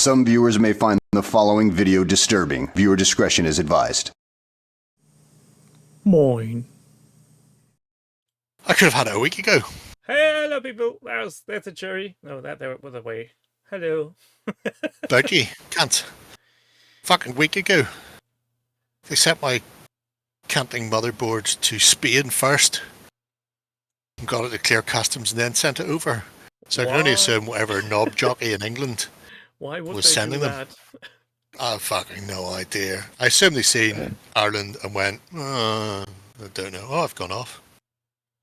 Some viewers may find the following video disturbing. Viewer discretion is advised. Moin. I could have had it a week ago. Hello, people. That's a cherry. No, that there was a way. Hello. Dodgy. Can't. Fucking week ago. They sent my canting motherboard to Spain first. And got it to clear customs and then sent it over. So I can only assume whatever knob jockey in England was sending them. I fucking no idea. I assume they seen Ireland and went, I don't know. Oh, I've gone off.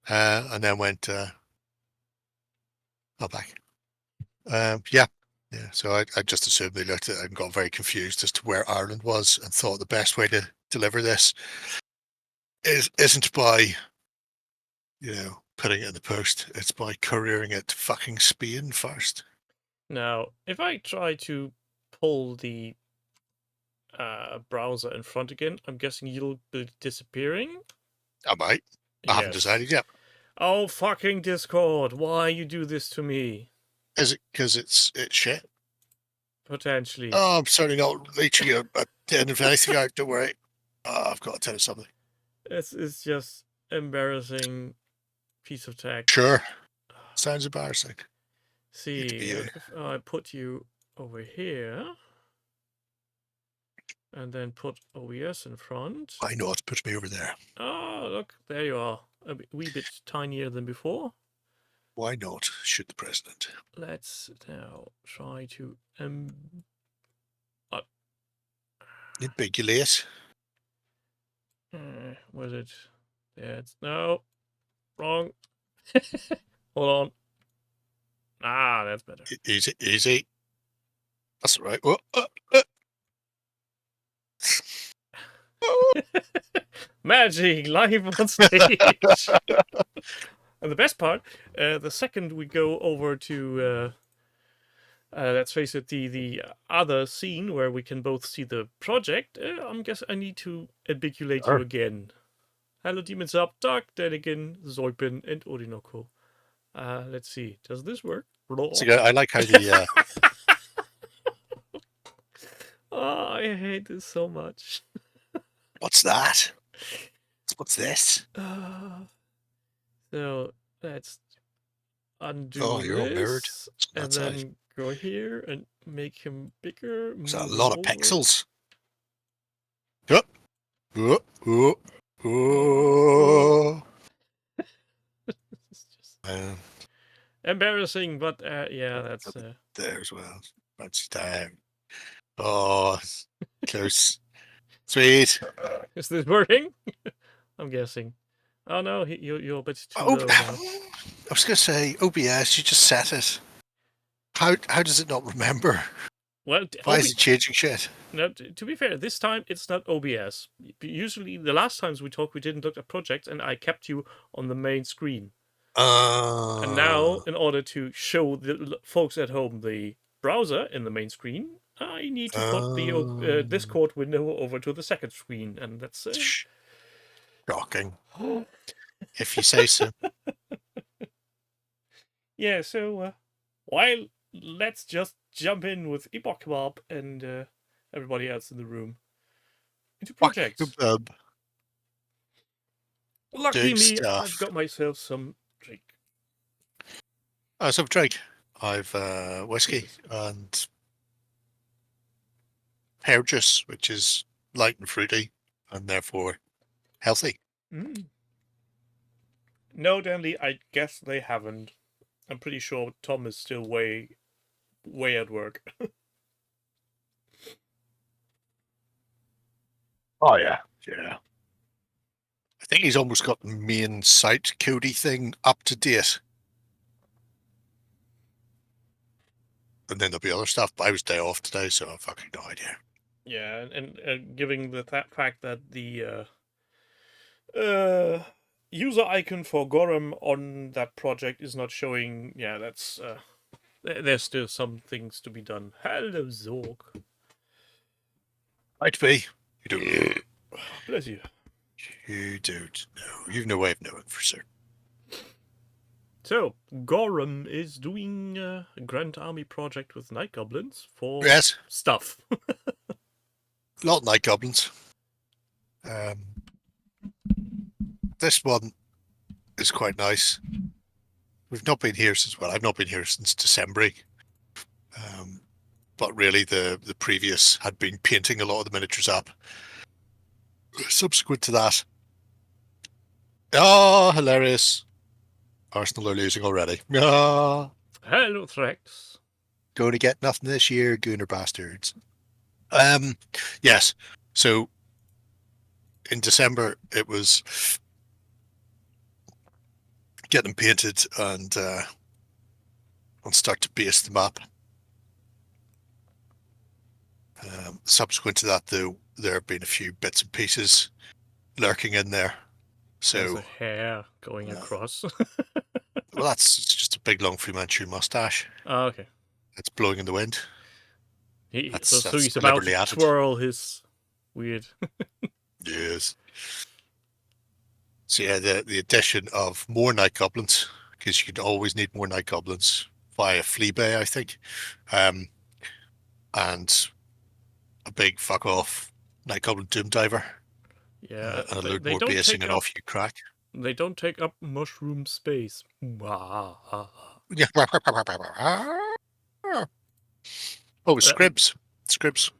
And then went, back. Yeah. So I just assumed they looked at it and got very confused as to where Ireland was and thought the best way to deliver this isn't by, putting it in the post. It's by couriering it to fucking Spain first. Now, if I try to pull the browser in front again, I'm guessing you'll be disappearing? I might. I haven't decided yet. Oh, fucking Discord. Why you do this to me? Is it because it's shit? Potentially. Oh, I'm certainly not reaching a end of anything out. Don't worry. I've got to tell you something. It's just embarrassing piece of tech. Sure. Sounds embarrassing. See, if I put you over here and then put OBS in front. Why not put me over there? Oh, look, there you are. A wee bit tinier than before. Why not shoot the president? Let's now try to Ambiguous. Was it? Yeah, no, wrong. Hold on. That's better. Easy. That's all right. Magic live on stage. And the best part, the second we go over to, let's face it, the other scene where we can both see the project, I guess I need to ambiguate you again. Hello, Demons Up, Dark, Denigan, Zoipin, and Orinoco. Let's see. Does this work? So I like how the... Oh, I hate this so much. What's that? What's this? So let's undo Oh, you're all mirrored. And then go here and make him bigger. There's a lot of pixels. Oh. It's just embarrassing, but yeah, that's there as well. Fancy time. Oh, close. Sweet. Is this working? I'm guessing. Oh no, you're a bit too low now. I was going to say OBS. You just set it. How does it not remember? Well, why is it changing shit? No, to be fair, this time it's not OBS. Usually, the last times we talked, we didn't look at projects, and I kept you on the main screen. And now, in order to show the folks at home the browser in the main screen, I need to put the Discord window over to the second screen, and that's shocking. If you say so. Yeah, so let's just jump in with Epoch Kebab and everybody else in the room into projects. Lucky me, I've got myself some drink. Some drink. I've whiskey and pear juice, which is light and fruity and therefore healthy. No, Danley, I guess they haven't. I'm pretty sure Tom is still way at work. Oh, yeah. I think he's almost got the main site Cody thing up to date. And then there'll be other stuff, but I was day off today, so I've fucking no idea. Yeah, and given the fact that the user icon for Gorham on that project is not showing, yeah, that's there's still some things to be done. Hello, Zorg. Might be. You don't know. Bless you. You don't know. You've no way of knowing for certain. So, Gorham is doing a Grand Army project with Night Goblins for Yes, stuff. a lot of night goblins. This one is quite nice. We've not been here since, well, I've not been here since December. But really the previous had been painting a lot of the miniatures up. Subsequent to that, oh, hilarious. Arsenal are losing already. Ah, Hello, Threx. going to get nothing this year, Gooner bastards. Yes. So in December, it was get them painted and start to base them up. Subsequent to that, though, there have been a few bits and pieces lurking in there. There's So, a hair going across. well, it's just a big, long Fu Manchu mustache. Oh, okay. It's blowing in the wind. So he's about to twirl his weird. Yes. So yeah, the addition of more night goblins, because you could always need more night goblins via Flea Bay, I think, and a big fuck off night goblin doom diver. Yeah, and a load more basing and off you crack. They don't take up mushroom space. Yeah. Oh, Scribs. Scribs.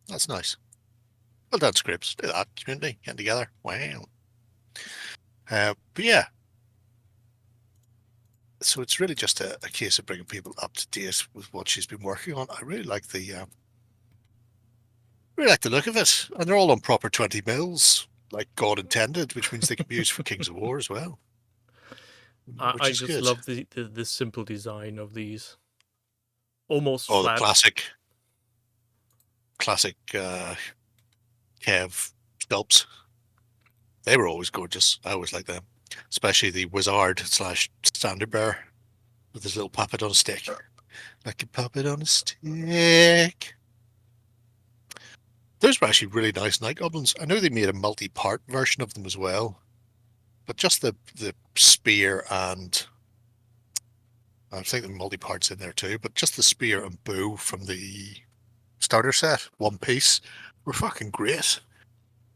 That's nice. Well done, Scribs. Do that, community. Getting together. Wow. But yeah. So it's really just a case of bringing people up to date with what she's been working on. I really like the look of it. And they're all on proper 20 mils, like God intended, which means they can be used for Kings of War as well. I just good. love the simple design of these. Almost flat. The classic Kev sculpts. They were always gorgeous. I always liked them. Especially the Wizard / Standard Bearer with his little puppet on a stick. Like a puppet on a stick. Those were actually really nice night goblins. I know they made a multi-part version of them as well. But just the spear and I think the multi-parts in there too, but just the spear and bow from the starter set, one piece, were fucking great.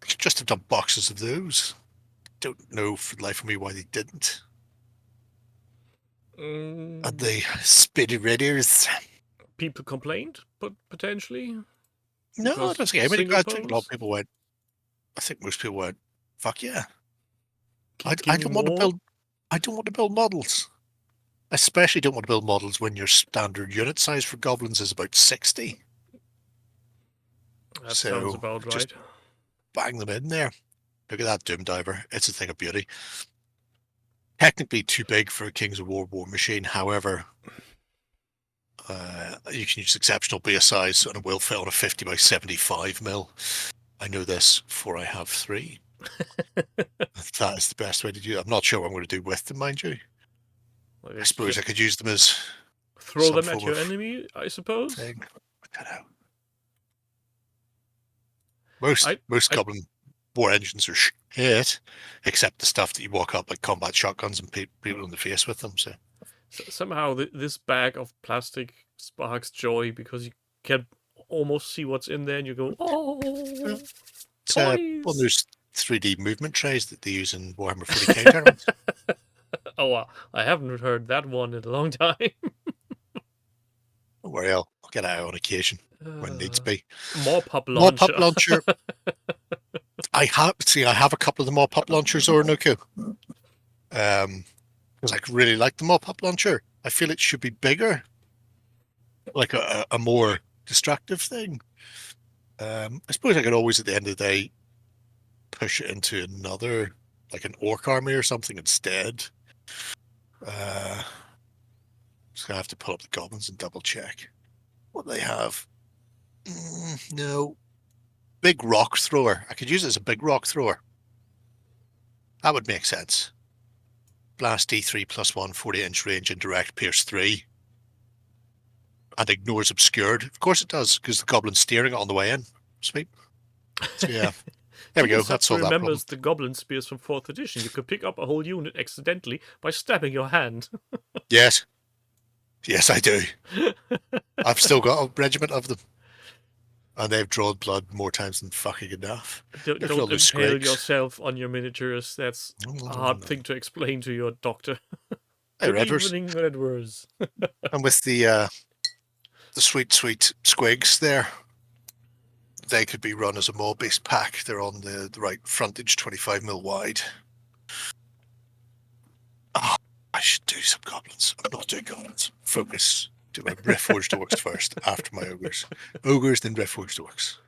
They should just have done boxes of those. Don't know for the life of me why they didn't. And the Speedy Raiders. People complained, but potentially. No, I don't think anybody. I think a lot of people went. I think most people went. Fuck yeah! I don't want to build. I don't want to build models. I especially don't want to build models when your standard unit size for goblins is about 60. That sounds about right. Just bang them in there. Look at that Doom Diver. It's a thing of beauty. Technically too big for a Kings of War war machine. However, you can use exceptional base size and it will fit on a 50 by 75 mil. I know this, for I have 3. That is the best way to do it. I'm not sure what I'm going to do with them, mind you. Well, I suppose I could use them as throw them at your enemy, I suppose. I don't know. Most Goblin War engines are shit, except the stuff that you walk up like combat shotguns and people in the face with them. So somehow this bag of plastic sparks joy because you can almost see what's in there, and you go, "Oh, it's one of those 3D movement trays that they use in Warhammer 40k tournaments." Oh, wow. I haven't heard that one in a long time. Don't worry, I'll get out on occasion when needs be. More-pup launcher. I have a couple of the more-pup launchers, Orinoco. Because I really like the more-pup launcher. I feel it should be bigger. Like a more destructive thing. I suppose I could always, at the end of the day, push it into another, like an orc army or something instead. Just gonna have to pull up the goblins and double check what they have. No. Big rock thrower. I could use it as a big rock thrower. That would make sense. Blast D3 +1, 40-inch range, indirect, pierce 3. And ignores obscured. Of course it does, because the goblin's steering it on the way in. Sweet. So yeah. There we go. Genius That solved that problem. remembers the goblin spears from 4th edition. You could pick up a whole unit accidentally by stabbing your hand. Yes. Yes, I do. I've still got a regiment of them. And they've drawn blood more times than fucking enough. Don't Look at all those impale scrapes. yourself on your miniatures. That's No. a hard thing to explain to your doctor. Hey, Good Redvers. evening, Redvers. And with the sweet squigs there, they could be run as a mall-based pack. They're on the right frontage, 25mm wide. Oh, I should do some goblins. I'm not doing goblins. Focus. Do my Reforged Orcs first, after my ogres. Ogres, then Reforged Orcs.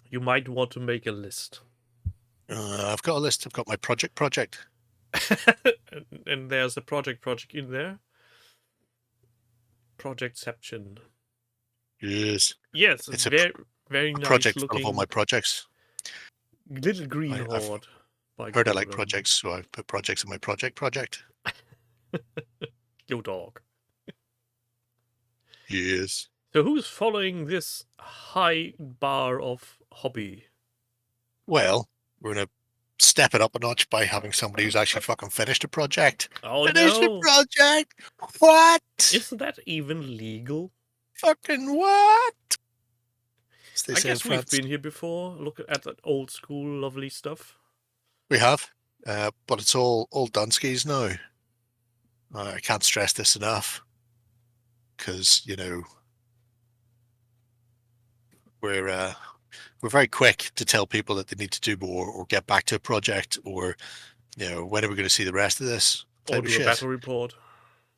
You might want to make a list. I've got a list. I've got my project. And there's a project in there. Projectception. Yes. Yes, It's very, very a nice project full looking of all my projects. little green I've horde. By Heard I like Gordon. projects, so I put projects in my project. Yo, dog. Yes. So who's following this high bar of hobby? Well, we're going to step it up a notch by having somebody who's actually fucking finished a project. Oh Finished no! a project? What? Isn't that even legal? Fucking what? As they I say in guess we've France. been here before. Look at that old school lovely stuff. We have, but it's all Dunskies now. I can't stress this enough, because we're very quick to tell people that they need to do more or get back to a project, or when are we going to see the rest of this Or type of do a shit. battle report.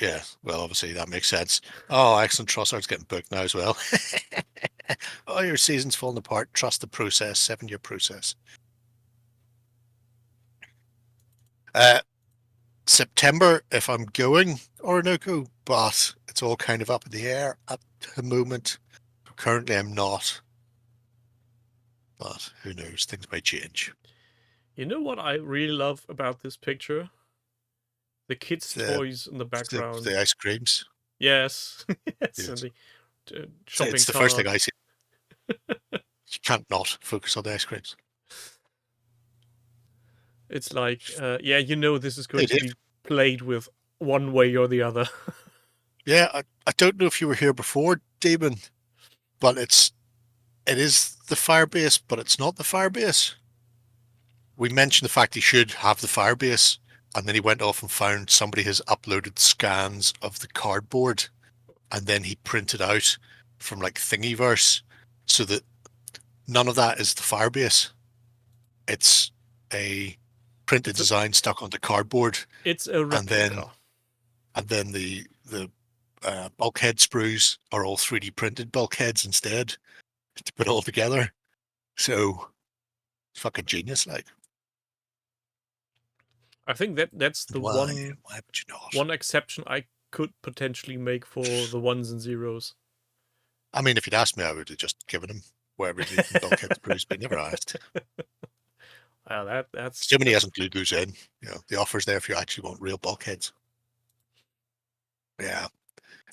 Yeah, well, obviously that makes sense. Oh, excellent. Trossard's getting booked now as well. Oh, your season's falling apart. Trust the process. 7-year process. September, if I'm going Orinoco, but it's all kind of up in the air at the moment. Currently, I'm not. But who knows? Things might change. You know what I really love about this picture? The kids' toys in the background. The ice creams. Yes. Yes. Yes. And the shopping It's the cart. first thing I see. You can't not focus on the ice creams. It's like, yeah, this is going Hey, to be played with one way or the other. Yeah, I don't know if you were here before, Damon, but it is the Firebase, but it's not the Firebase. We mentioned the fact he should have the Firebase, and then he went off and found somebody has uploaded scans of the cardboard, and then he printed out from like Thingiverse, so that none of that is the Firebase. It's a printed design stuck onto cardboard. It's a replica. And then the bulkhead sprues are all 3D printed bulkheads instead to put it all together. So it's fucking genius, like. I think that's the Why would you not? one exception I could potentially make for the ones and zeros. I mean, if you'd asked me, I would have just given him wherever the bulkhead sprues, but never asked. Wow, that's Jiminy hasn't glued those in. The offer's there if you actually want real bulkheads. Yeah.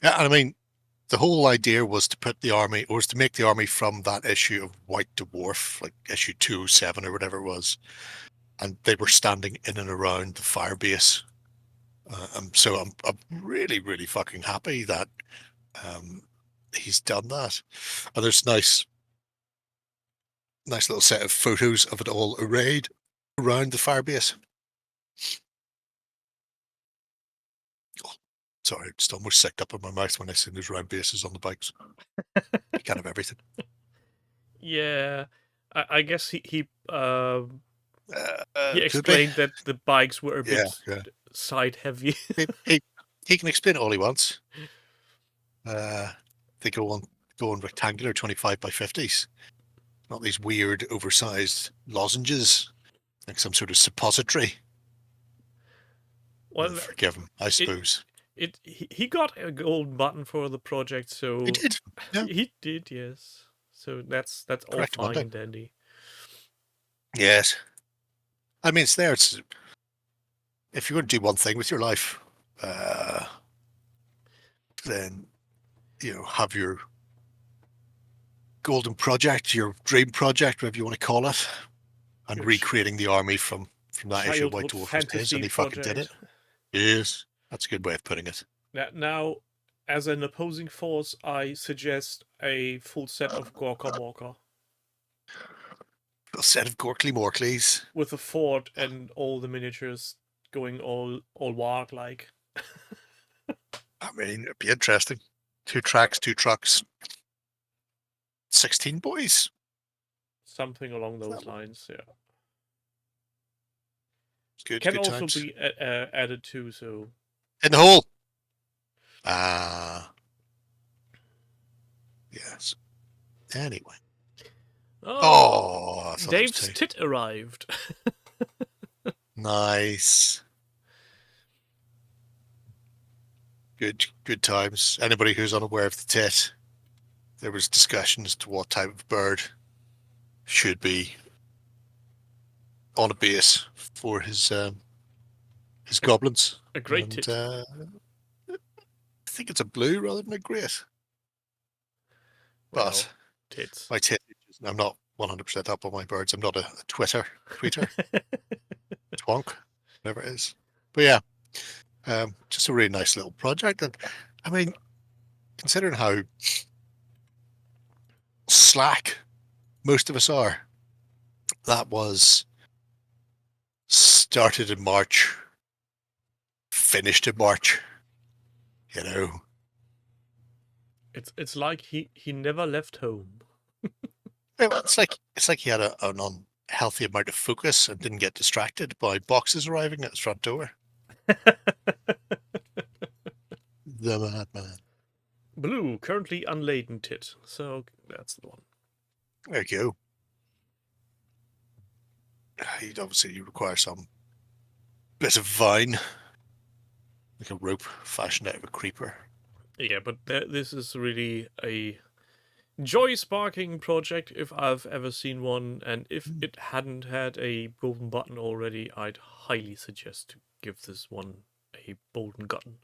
Yeah, and I mean, the whole idea was to put the army, or was to make the army from that issue of White Dwarf, like issue 207 or whatever it was, and they were standing in and around the Firebase. So I'm really, really fucking happy that he's done that. And there's nice little set of photos of it all arrayed around the Firebase. Sorry, I just almost sicked up in my mouth when I seen those round bases on the bikes. You can't have everything. Yeah, I guess he Could explained be. that the bikes were a bit Yeah. side heavy. He can explain it all he wants. They go on rectangular 25 by 50s, not these weird oversized lozenges like some sort of suppository. Well, forgive him, I suppose. He got a gold button for the project, so He did. Yeah. He did, yes. So that's all Correct, fine Monday. and dandy. Yes. I mean, it's there. It's if you're going to do one thing with your life, then have your golden project, your dream project, whatever you want to call it, and Your recreating the army from that issue of White childhood Dwarf was his, and fantasy he fucking did project. it. Yes, that's a good way of putting it. Now, as an opposing force, I suggest a full set of Gorka Morka A set of Gorkly Morkleys. with a fort and all the miniatures going all warg like. I mean, it'd be interesting. 2 tracks, 2 trucks, 16 boys. Something along those lines, yeah. It's good. Can Good also times. be added to, so In the hole. Yes. Anyway. Oh, I thought it was Dave's 2. tit arrived. Nice. Good times. Anybody who's unaware of the tit, there was discussion as to what type of bird should be on a base for his goblins. A great tit. I think it's a blue rather than a great. Well, But tits. my tit, I'm not 100% up on my birds. I'm not a tweeter, twonk, whatever it is. But yeah, just a really nice little project. And I mean, considering how slack most of us are, that was started in March, finished in March, you know. It's like he never left home. It's like he had an unhealthy amount of focus and didn't get distracted by boxes arriving at his front door. The madman. Blue, currently unladen tit. So that's the one. There you go. You'd obviously require some bit of vine, like a rope fashioned out of a creeper. Yeah, but this is really a joy-sparking project if I've ever seen one, and if it hadn't had a golden button already, I'd highly suggest to give this one a golden button.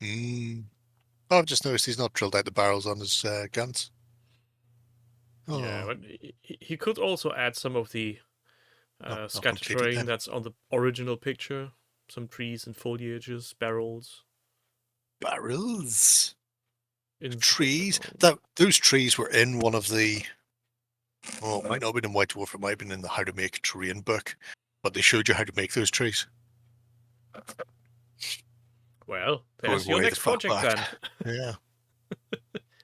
Oh, I've just noticed he's not drilled out the barrels on his guns. Oh. Yeah, but he could also add some of the scatter terrain that's on the original picture. Some trees and foliages, barrels. Barrels? Trees? Those trees were in one of the... Oh, it might not have been in White Dwarf, it might have been in the How to Make Terrain book, but they showed you how to make those trees. Well, there's your next project then. Yeah.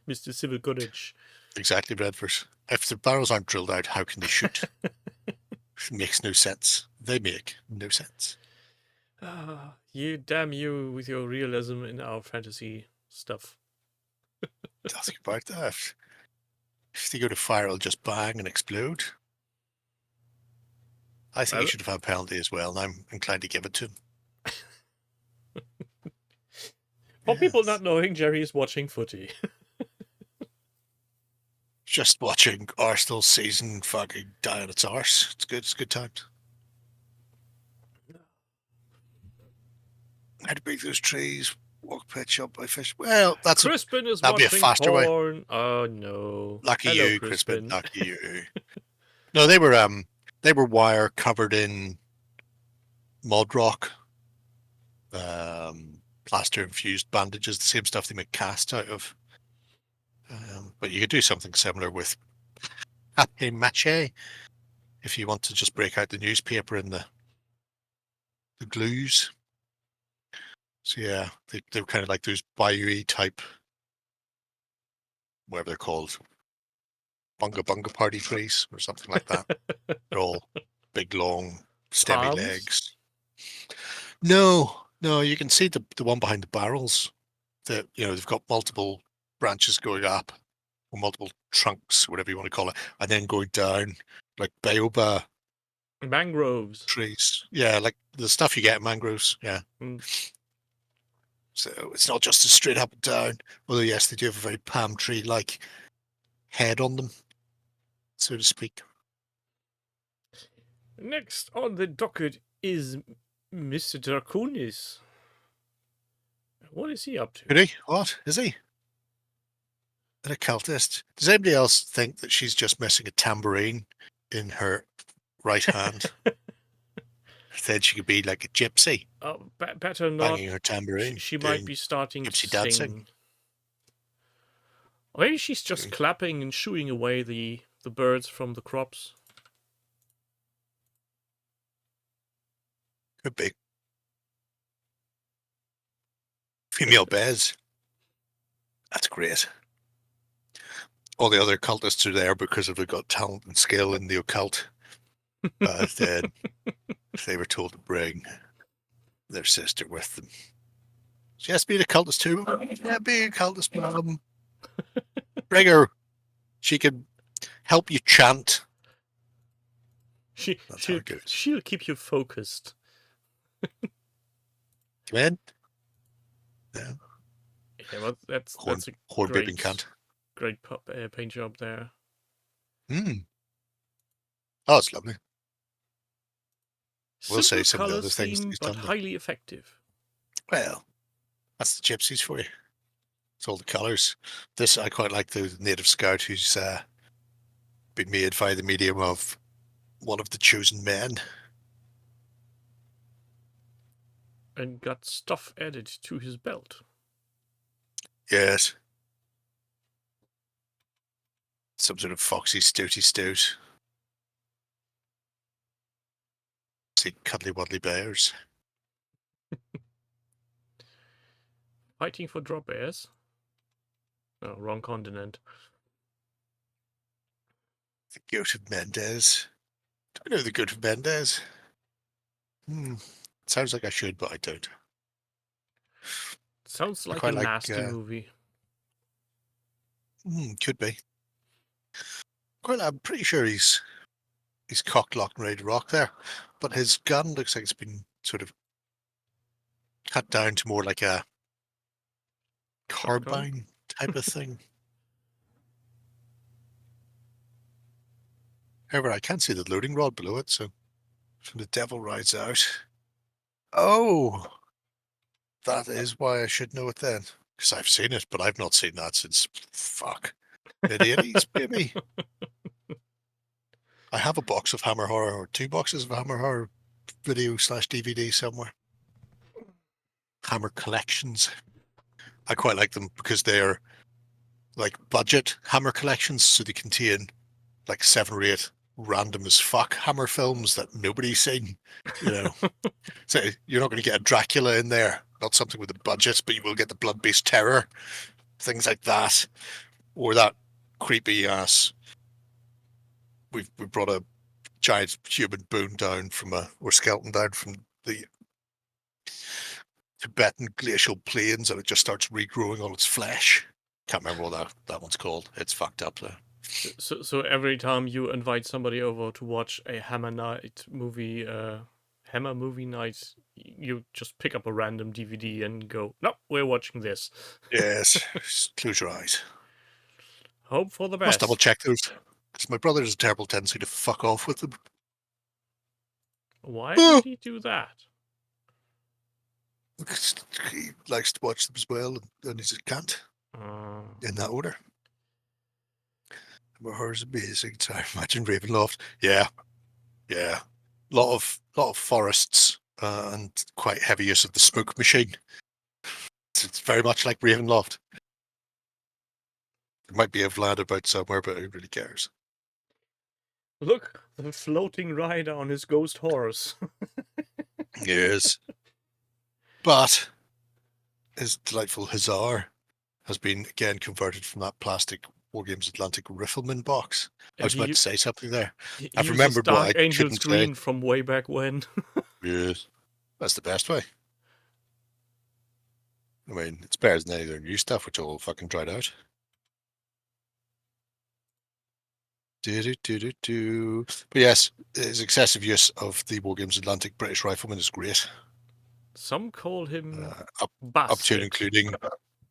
Mr. Civil Goodage. Exactly, Redford. If the barrels aren't drilled out, how can they shoot? It makes no sense. They make no sense. Damn you with your realism in our fantasy stuff. Nothing about that. If they go to fire, it'll just bang and explode. I think he should have had a penalty as well, and I'm inclined to give it to him. For people not knowing, Jerry is watching footy. Just watching Arsenal season fucking die on its arse. It's good. It's good times. How to break those trees. Walk pitch up by fish. Well, Crispin is that'll watching be a faster porn. way. Oh no! Lucky Hello, you, Crispin. Lucky you. No, they were wire covered in mud rock, plaster infused bandages, the same stuff they make cast out of. But you could do something similar with papier-mâché if you want to just break out the newspaper and the glues. So yeah, they're kind of like those bayou type, whatever they're called, bunga bunga party trees or something like that. They're all big, long, stemmy legs. No, you can see the one behind the barrels. That they've got multiple branches going up, or multiple trunks, whatever you want to call it, and then going down like baobab mangroves trees. Yeah, like the stuff you get in mangroves. Yeah. So it's not just a straight up and down. Although yes, they do have a very palm tree like head on them, so to speak. Next on the docket is Mr. Draconis. What is he up to? Is he? What is he? an occultist. Does anybody else think that she's just missing a tambourine in her right hand? Then she could be like a gypsy, Better not. banging her tambourine, She might doing be starting to gypsy sing. dancing. Or maybe she's just clapping and shooing away the birds from the crops. Could be. Female bears. That's great. All the other cultists are there because they've got talent and skill in the occult. But then they were told to bring their sister with them. She has to be an occultist too. Yeah, be an occultist, mom. Bring her. She can help you chant. She'll keep you focused. Come in. Yeah. Yeah, well, that's a horn bipping cunt. Great paint job there. Oh, it's lovely. We'll Simple say some of the color other things scheme, he's but done. highly effective. Well, that's the gypsies for you. It's all the colours. This, I quite like the native scout who's been made via the medium of one of the chosen men. And got stuff added to his belt. Yes. Some sort of foxy stouty stout. See cuddly wuddly bears. Fighting for drop bears. Oh, wrong continent. The goat of Mendez. Do I know the goat of Mendez? Sounds like I should, but I don't. Sounds like a nasty movie. Could be. I'm pretty sure he's cocked, locked, and ready to rock there, but his gun looks like it's been sort of cut down to more like a carbine type of thing. However, I can't see the loading rod below it, so the devil rides out. Oh, that is why I should know it then, because I've seen it, but I've not seen that since mid-80s, maybe. I have a box of Hammer Horror, or 2 boxes of Hammer Horror video/DVD somewhere. Hammer collections. I quite like them because they're like budget Hammer collections, so they contain like 7 or 8 random as fuck Hammer films that nobody's seen. You know, so you're not going to get a Dracula in there, not something with a budget, but you will get the Blood-Based Terror, things like that, or that creepy ass. We brought a giant human bone down or skeleton down from the Tibetan glacial plains, and it just starts regrowing all its flesh. Can't remember what that one's called. It's fucked up though. So every time you invite somebody over to watch a Hammer movie night, you just pick up a random DVD and go, "No, we're watching this." Yes, just close your eyes. Hope for the best. Must double check those, because my brother has a terrible tendency to fuck off with them. Why would he do that? He likes to watch them as well, and he's a cunt in that order. Horror's amazing. So imagine Ravenloft. Yeah. Lot of forests and quite heavy use of the smoke machine. It's very much like Ravenloft. There might be a Vlad about somewhere, but who really cares? Look, the floating rider on his ghost horse. Yes. But his delightful Huzza has been again converted from that plastic War Games Atlantic Rifleman box. I was about to say something there. I've remembered what I Angel's couldn't Green say. from way back when. Yes. That's the best way. I mean, it's better than any of their new stuff, which all fucking dried out. But yes, his excessive use of the War Games Atlantic British Rifleman is great. Some call him up to and including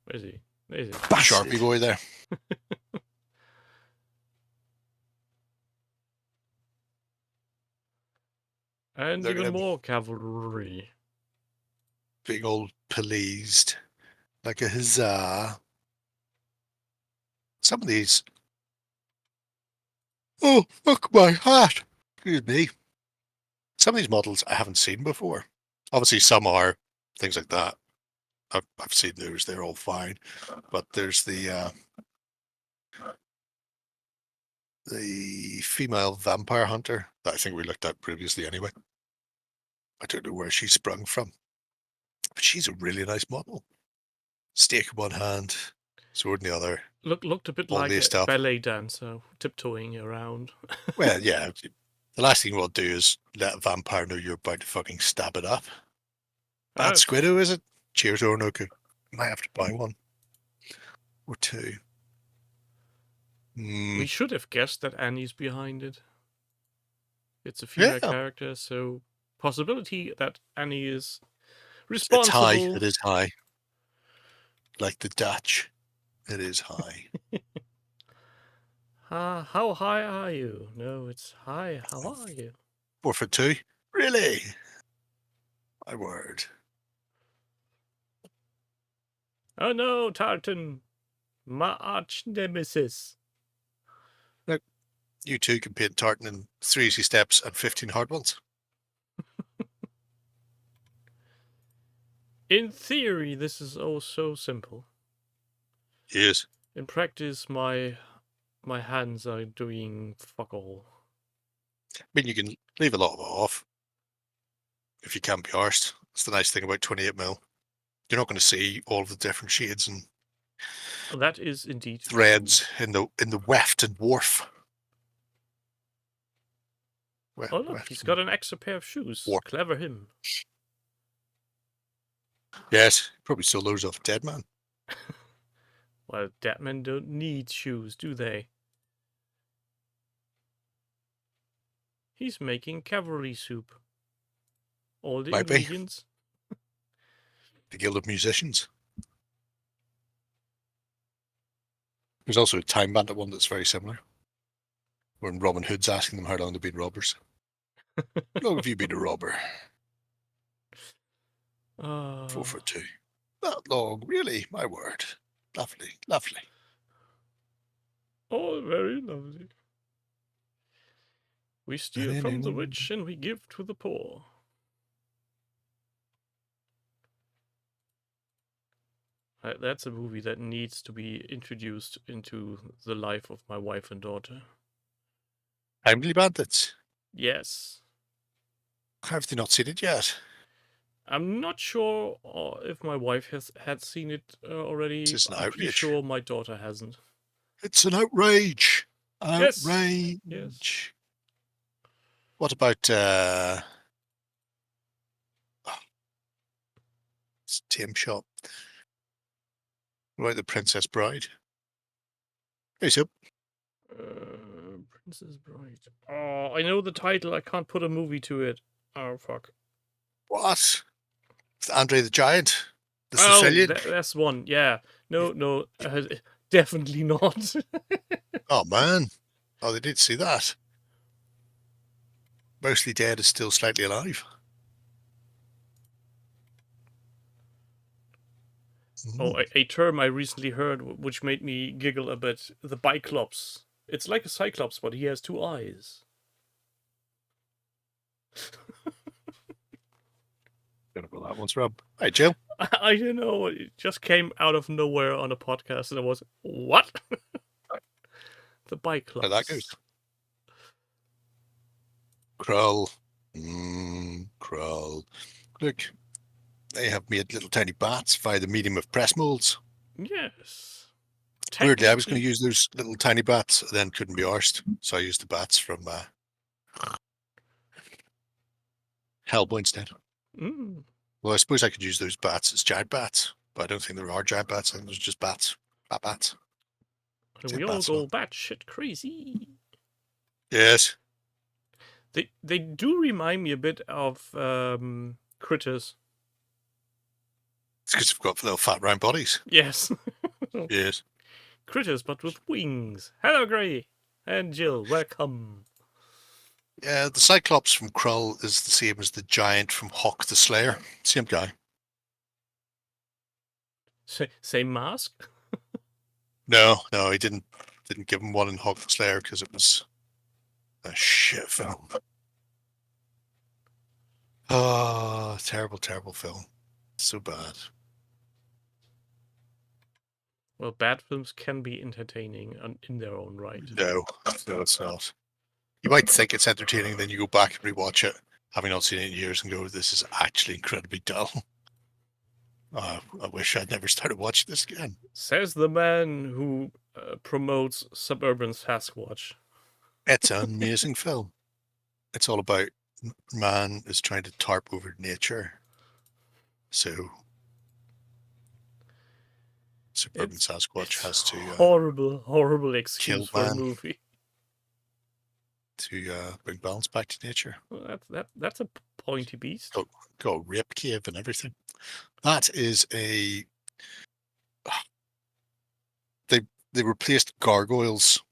Where is he? Sharpie boy there. And They're even more cavalry. Being all policed like a huzzah. Some of these. Oh, look, my hat. Excuse me. Some of these models I haven't seen before. Obviously, some are things like that. I've seen those. They're all fine. But there's the female vampire hunter that I think we looked at previously anyway. I don't know where she sprung from, but she's a really nice model. Stake in one hand, sword in the other. Looked a bit All like laced a up. ballet dancer tiptoeing around. Well, yeah. The last thing we'll do is let a vampire know you're about to fucking stab it up. Bad Squiddo, is it? Cheers, Orinoco. Might have to buy one. Or two. We should have guessed that Annie's behind it. It's a female character, so possibility that Annie is responsible. It's high. It is high. Like the Dutch. It is high. How high are you? No, it's high. How are you? 4'2". Really? My word. Oh no, Tartan. My arch nemesis. Look, you two can paint Tartan in 3 easy steps and 15 hard ones. In theory, this is oh so simple. Yes. In practice, my hands are doing fuck all. I mean, you can leave a lot of it off if you can't be arsed. That's the nice thing about 28mm. You're not going to see all of the different shades and that is indeed threads in the weft and warp. Oh look, he's got an extra pair of shoes. Warp. Clever him. Yes, probably still loads off a dead man. Well, dead men don't need shoes, do they? He's making cavalry soup. All the Might be. ingredients. The Guild of Musicians. There's also a Time Bandit one that's very similar. When Robin Hood's asking them how long they've been robbers. How long have you been a robber? 4'2". That long, really? My word. Lovely, lovely. Oh, very lovely. We steal from the rich and we give to the poor. That's a movie that needs to be introduced into the life of my wife and daughter. Timely Bandits? Yes. Have they not seen it yet? I'm not sure if my wife had seen it already. It's an I'm pretty outrage. sure my daughter hasn't. It's an outrage. Outrage. Yes. What about it's Tame Shop? What about The Princess Bride? Hey, so. Princess Bride. Oh, I know the title. I can't put a movie to it. Oh, fuck. What? With Andre the Giant? The Sicilian? That's one. Yeah. No. Definitely not. Oh, man. Oh, they did see that. Mostly Dead is still slightly alive. Oh, a term I recently heard which made me giggle a bit. The Biclops. It's like a Cyclops, but he has 2 eyes. Gonna put that one's Rob. Hey, Jill. I don't know. It just came out of nowhere on a podcast, and I was, what? The Biclops. How that goes. Krull. Krull. Look, they have made little tiny bats via the medium of press molds. Yes. Weirdly, I was going to use those little tiny bats, then couldn't be arsed, so I used the bats from Hellboy instead. Well, I suppose I could use those bats as giant bats, but I don't think there are giant bats. I think there's just bats. Bats. And we all go batshit crazy. Yes. They do remind me a bit of Critters. It's because they've got little fat round bodies. Yes. Yes. Critters, but with wings. Hello, Gray. And Jill, welcome. Yeah, the Cyclops from Krull is the same as the giant from Hawk the Slayer. Same guy. Same mask? No, he didn't give him one in Hog Slayer because it was a shit film. Oh, terrible, terrible film. So bad. Well, bad films can be entertaining in their own right. No, it's not. You might think it's entertaining, then you go back and rewatch it, having not seen it in years, and go, "This is actually incredibly dull." I wish I'd never started watching this again. Says the man who promotes Suburban Sasquatch. It's an amazing film. It's all about man is trying to tarp over nature. So Suburban Sasquatch has to horrible excuse for a man. movie. To bring balance back to nature. Well, that's a pointy beast. Got a rape cave and everything. That is a. They replaced gargoyles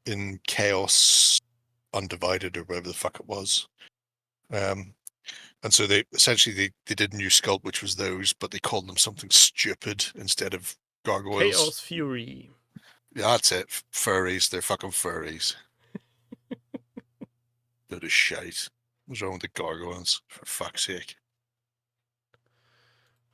in Chaos Undivided or whatever the fuck it was. And so they essentially they did a new sculpt, which was those, but they called them something stupid instead of gargoyles. Chaos Fury. Yeah, that's it. Furries. They're fucking furries. Load of shite. What's wrong with the gargoyles? For fuck's sake.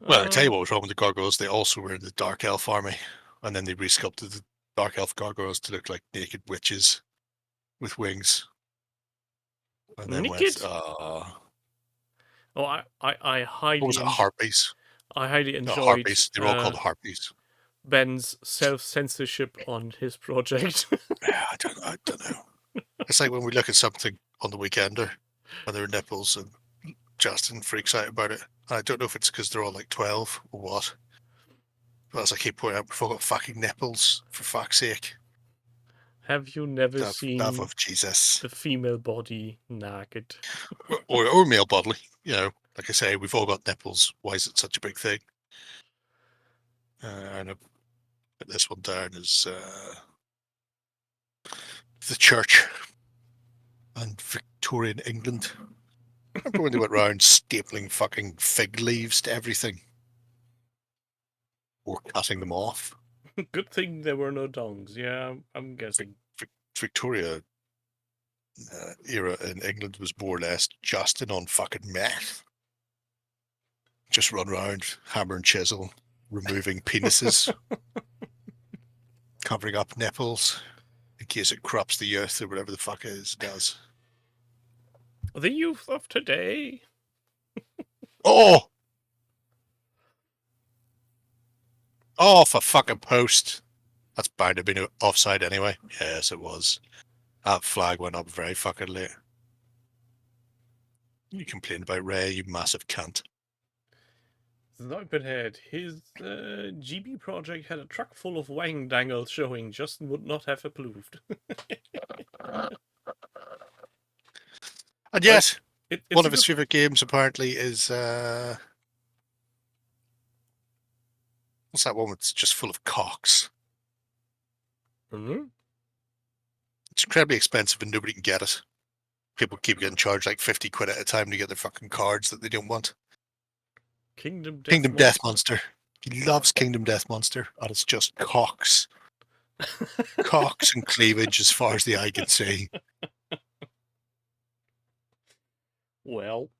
Well, I'll tell you what was wrong with the gargoyles. They also were in the Dark Elf army, and then they resculpted the Dark Elf gargoyles to look like naked witches with wings. And then naked? I highly. What was it? Harpies. I highly enjoyed. No, harpies. They were all called harpies. Ben's self-censorship on his project. I don't know. It's like when we look at something on the Weekender and there are nipples and Justin freaks out about it. I don't know if it's because they're all like 12 or what. But as I keep pointing out, we've all got fucking nipples, for fuck's sake. Have you never seen Love of Jesus. the female body naked? or male bodily, you know. Like I say, we've all got nipples. Why is it such a big thing? And I put this one down as the church and Victorian England. Remember when they went around stapling fucking fig leaves to everything? Or cutting them off? Good thing there were no dongs. Yeah, I'm guessing. Victoria era in England was more or less just in on fucking meth. Just run around, hammer and chisel, removing penises, covering up nipples in case it corrupts the earth or whatever the fuck it does. The youth of today. Oh, for fucking post. That's bound to be offside anyway. Yes, it was. That flag went up very fucking late. You complain about Ray, you massive cunt. Sniperhead, his GB project had a truck full of wang dangles showing. Justin would not have approved. And yes, it's one of his favorite games apparently is what's that one that's just full of cocks? Mm-hmm. It's incredibly expensive and nobody can get it. People keep getting charged like 50 quid at a time to get their fucking cards that they don't want. Kingdom Death Monster. He loves Kingdom Death Monster, and it's just cocks. Cocks and cleavage as far as the eye can see. Well.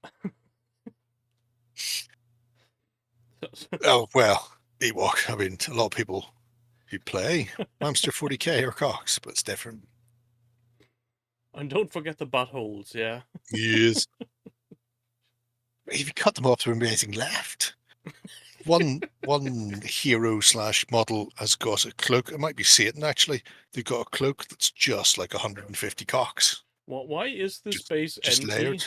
Oh, well, Ewok. I mean, a lot of people who play Hamster 40k are cocks, but it's different. And don't forget the buttholes, yeah? Yes. If you cut them off, there won't be anything left. One hero / model has got a cloak. It might be Satan, actually. They've got a cloak that's just like 150 cocks. Why is this base just empty? layered.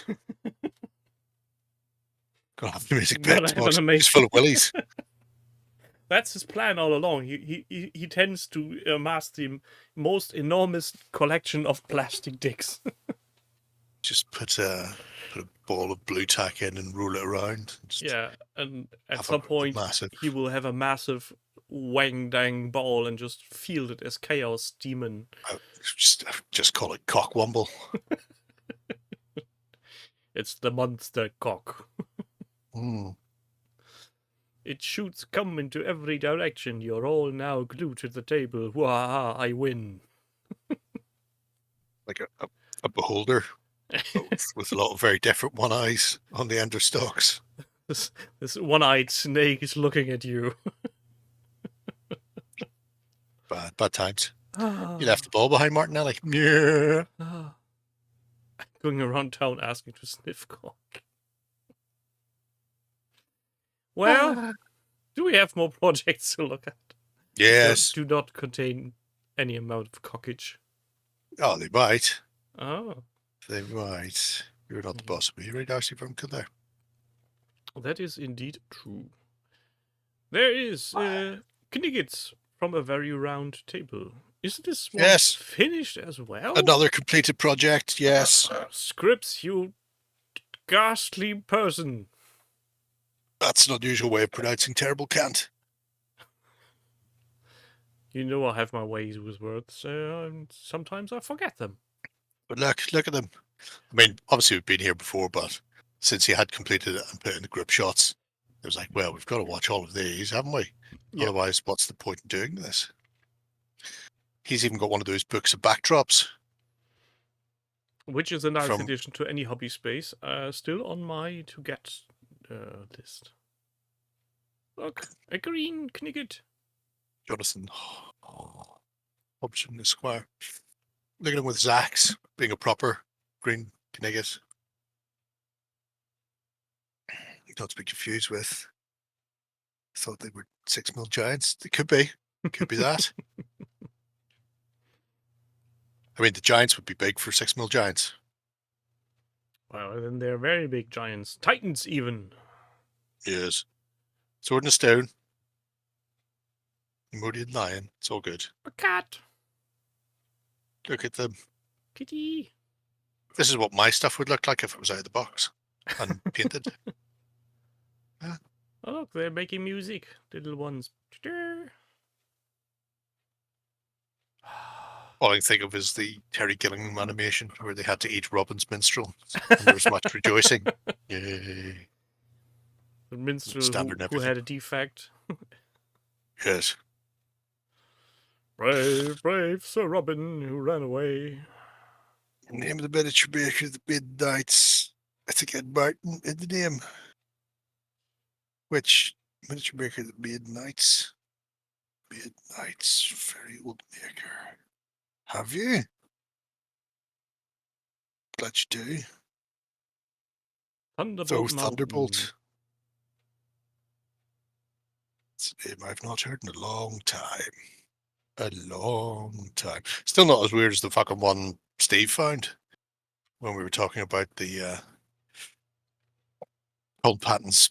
Gotta have the music Gotta have an It's full of willies. That's his plan all along. He tends to amass the most enormous collection of plastic dicks. Just put a ball of blue tack in and roll it around. Yeah, and at some point he will have a massive wang dang ball and just field it as chaos demon. Just call it Cockwumble. It's the monster cock. It shoots cum into every direction. You're all now glued to the table. Wah! I win. Like a beholder, but with a lot of very different one eyes on the end of stalks. This one-eyed snake is looking at you. Bad times. You left the ball behind, Martinelli. Yeah. Going around town asking to sniff cock. Well, do we have more projects to look at? Yes. Do not contain any amount of cockage. Oh, they might. Oh, They might. You're not the boss of me, right, Darcy from Kildare? that is indeed true. There is kniggets from a very round table. Isn't this one Yes. finished as well? Another completed project, yes. Scripts, you ghastly person. That's an unusual way of pronouncing terrible cant. You know I have my ways with words, and sometimes I forget them. But look at them. I mean, obviously we've been here before, but since he had completed it and put in the grip shots, it was like, well, we've got to watch all of these, haven't we? Yep. Otherwise, what's the point in doing this? He's even got one of those books of backdrops. Which is a nice From- addition to any hobby space. Still on my to-get list. Look, a green knigget. Jonathan Hobson Esquire. Look at him with Zax being a proper green knigget. Not to be confused with. I thought they were 6 mil giants. They could be. Could be that. I mean, the giants would be big for 6 mil giants. Well, then they're very big giants. Titans, even. Yes. Sword and stone. Emodian lion. It's all good. A cat. Look at them. Kitty. This is what my stuff would look like if it was out of the box and painted. Oh, look, they're making music. Little ones. All I can think of is the Terry Gilliam animation where they had to eat Robin's minstrel. And there was much rejoicing. Yay. The minstrel Standard who everything. had a defect. Yes. Brave, brave Sir Robin who ran away. Name of the miniature maker, the Midnights. I think Ed Martin in the name. Which miniature maker, the Midnights? Midnights, very old maker. Have you? Glad you do. Thunderbolt So Mountain. Thunderbolt. It's a name I've not heard in a long time. A long time. Still not as weird as the fucking one Steve found when we were talking about the Paul Patton's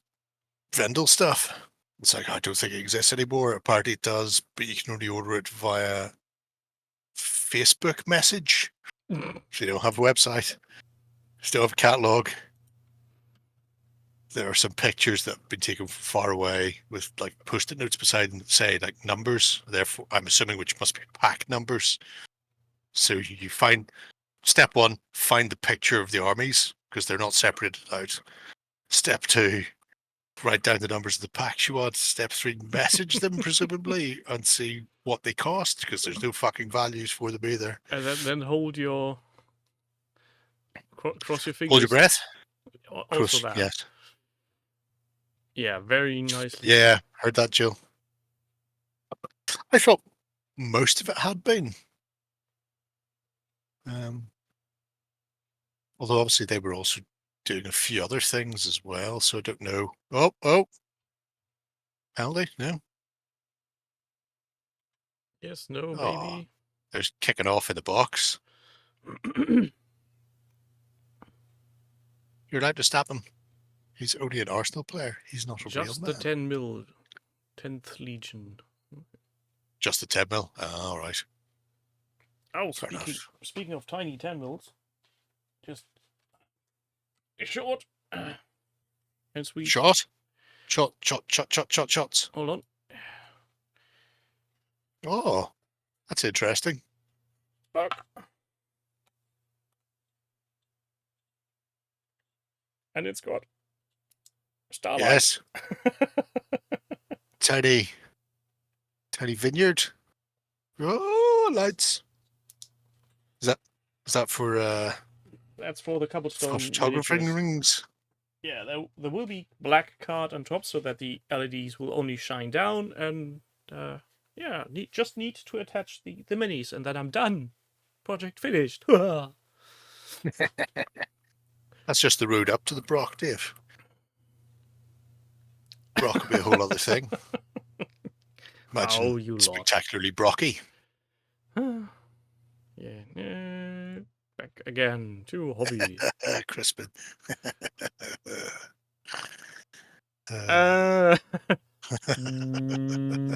Vendel stuff. It's like, I don't think it exists anymore. Apparently it does, but you can only order it via Facebook message. So you don't have a website. Still have a catalogue. There are some pictures that have been taken from far away with like post-it notes beside them that say like numbers. Therefore, I'm assuming which must be pack numbers. So you find step one, find the picture of the armies because they're not separated out. Step two, write down the numbers of the packs you want. Step three, message them presumably and see what they cost because there's no fucking values for them either. And then hold your... cross your fingers. Hold your breath. Also Cross, that. yes. Yeah, very nicely. Yeah, heard that, Jill. I thought most of it had been. Although obviously they were also doing a few other things as well, so I don't know. Oh, penalty? No. Yes, no, Oh. maybe. There's kicking off in the box. You're allowed to stop him. He's only an Arsenal player. He's not a Just real the man. 10 mil. 10th Legion. Just the 10 mil. All right. Oh, Fair enough. speaking of tiny 10 mils, just short and sweet. Shots. Hold on. Oh, that's interesting. Fuck. And it's got Starlight. Yes. tiny vineyard. Oh, lights. Is that for That's for the cobblestone photographing miniatures. rings? Yeah, there will be black card on top so that the LEDs will only shine down, and yeah, just need to attach the minis, and then I'm done. Project finished. That's just the road up to the Brock, Dave. Brock could be a whole other thing. Imagine Oh, you lot. spectacularly Brocky. Yeah, back again to hobby. Crispin.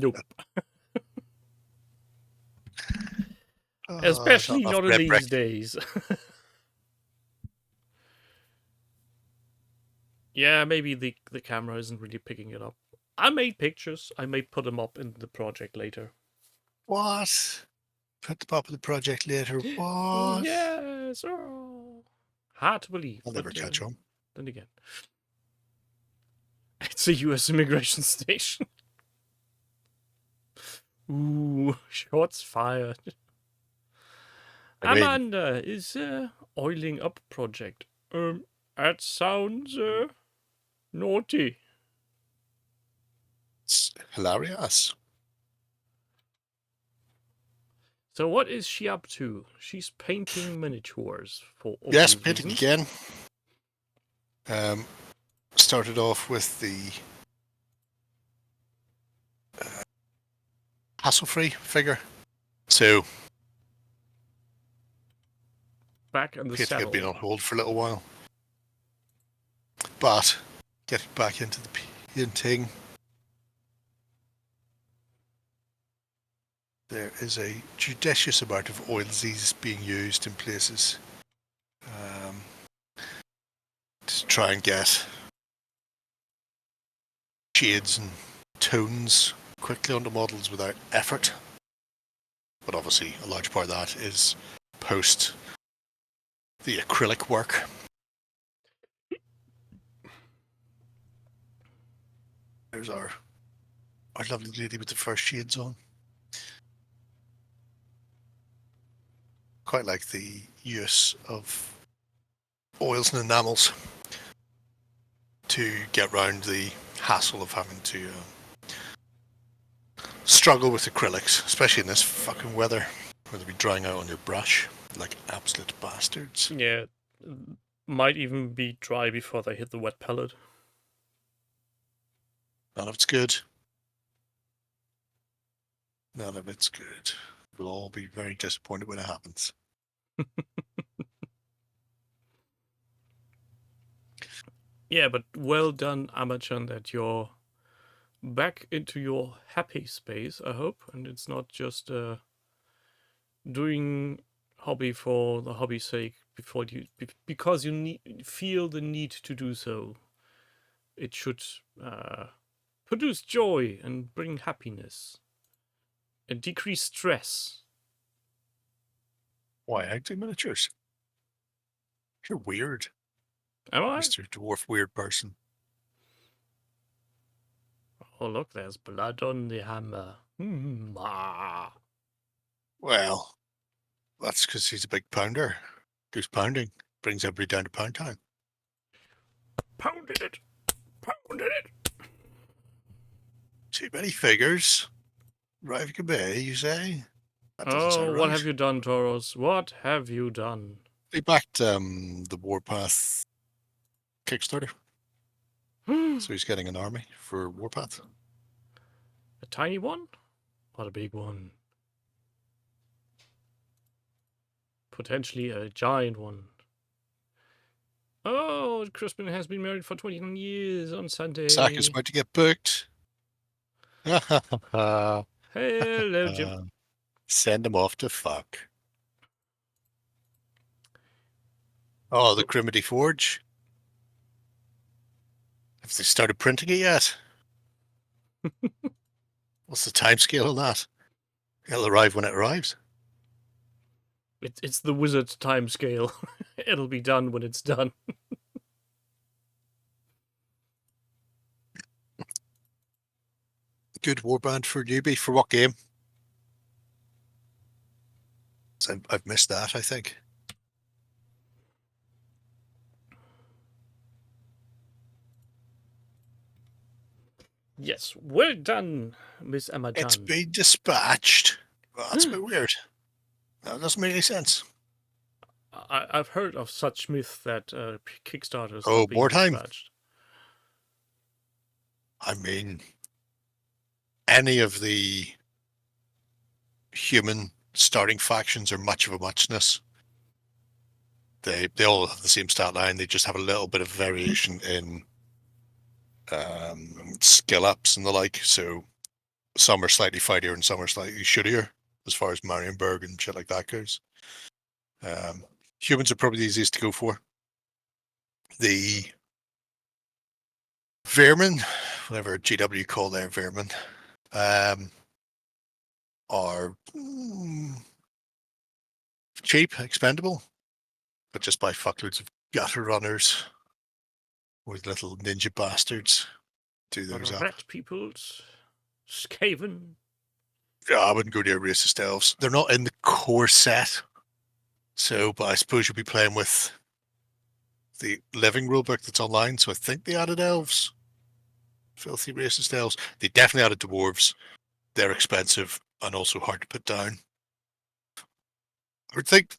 Nope. Oh, Especially not not in red these brick. days. Yeah, maybe the camera isn't really picking it up. I made pictures. I may put them up in the project later. What? Put the pop of the project later. What? Yes. Oh. Hard to believe. I'll never catch on. Then again, it's a U.S. immigration station. Ooh, shots fired. I mean, Amanda is oiling up project. That sounds naughty. it's hilarious. So what is she up to? She's painting miniatures for Yes, obvious painting reasons. again. Started off with the hassle-free figure. So Back in the painting had saddle. been on hold for a little while. But getting back into the painting, there is a judicious amount of oilsies being used in places to try and get shades and tones quickly onto models without effort. But obviously a large part of that is post the acrylic work. There's our lovely lady with the first shades on. Quite like the use of oils and enamels to get round the hassle of having to struggle with acrylics, especially in this fucking weather, where they'll be drying out on your brush like absolute bastards. Yeah, might even be dry before they hit the wet palette. None of it's good. None of it's good. We'll all be very disappointed when it happens. Yeah, but well done, Amachan, that you're back into your happy space, I hope, and it's not just doing hobby for the hobby's sake because you feel the need to do so. It should produce joy and bring happiness and decrease stress. Why acting miniatures? You're weird, Am I? Mr. Dwarf Weird Person. Oh, look, there's blood on the hammer. Ah. Well, that's because he's a big pounder. Goes pounding. Brings everybody down to pound town. Pounded it. Pounded it. Too many figures. Rive Bay, you say? That doesn't sound right. What have you done, Tauros? What have you done? They backed the Warpath Kickstarter. So he's getting an army for Warpath. A tiny one? What a big one. Potentially a giant one. Oh, Crispin has been married for 29 years on Sunday. Zach is about to get booked. Hello, Jim. Send him off to fuck. Oh, the Crimity Forge. Have they started printing it yet? What's the time scale of that? It'll arrive when it arrives. It's the wizard time scale. It'll be done when it's done. good warband for newbie. For what game? So I've missed that, I think. Yes, well done, Miss Emma Chan. It's been dispatched. Well, that's a bit weird. That doesn't make any sense. I've heard of such myth that Kickstarters Oh, are being more time. dispatched. I mean, any of the human starting factions are much of a muchness. They all have the same stat line. They just have a little bit of variation in skill ups and the like. So some are slightly fightier and some are slightly shootier as far as Marienburg and shit like that goes. Humans are probably the easiest to go for. The vermin, whatever GW call their vermin, are cheap, expendable, but just by fuckloads of gutter runners with little ninja bastards do those up. Rat peoples, Skaven. Yeah, I wouldn't go near racist elves. They're not in the core set. So, but I suppose you'll be playing with the living rulebook that's online. So I think they added elves. Filthy racist elves. They definitely added dwarves. They're expensive and also hard to put down. I think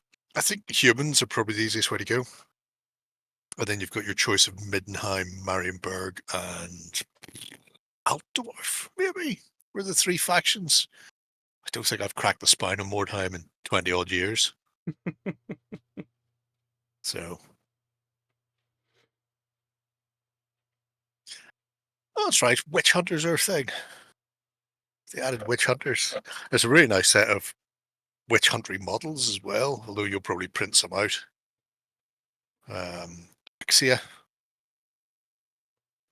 humans are probably the easiest way to go. And then you've got your choice of Middenheim, Marienburg, and Altdorf, maybe, were the three factions. I don't think I've cracked the spine of Mordheim in 20 odd years. So. Oh, that's right. Witch hunters are a thing. They added witch hunters. There's a really nice set of witch hunting models as well, although you'll probably print some out. Axia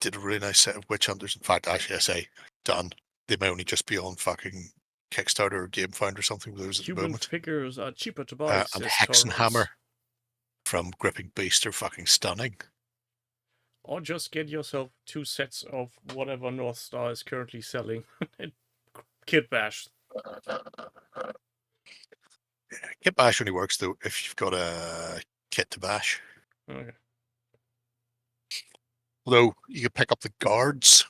did a really nice set of witch hunters. In fact, actually, I say done. They may only just be on fucking Kickstarter or GameFound or something with those at the Human moment. figures are cheaper to buy. And Hexenhammer from Gripping Beast are fucking stunning. Or just get yourself 2 sets of whatever North Star is currently selling. Kit Bash. Kit Bash only works though if you've got a kit to bash. Okay. Although you could pick up the guards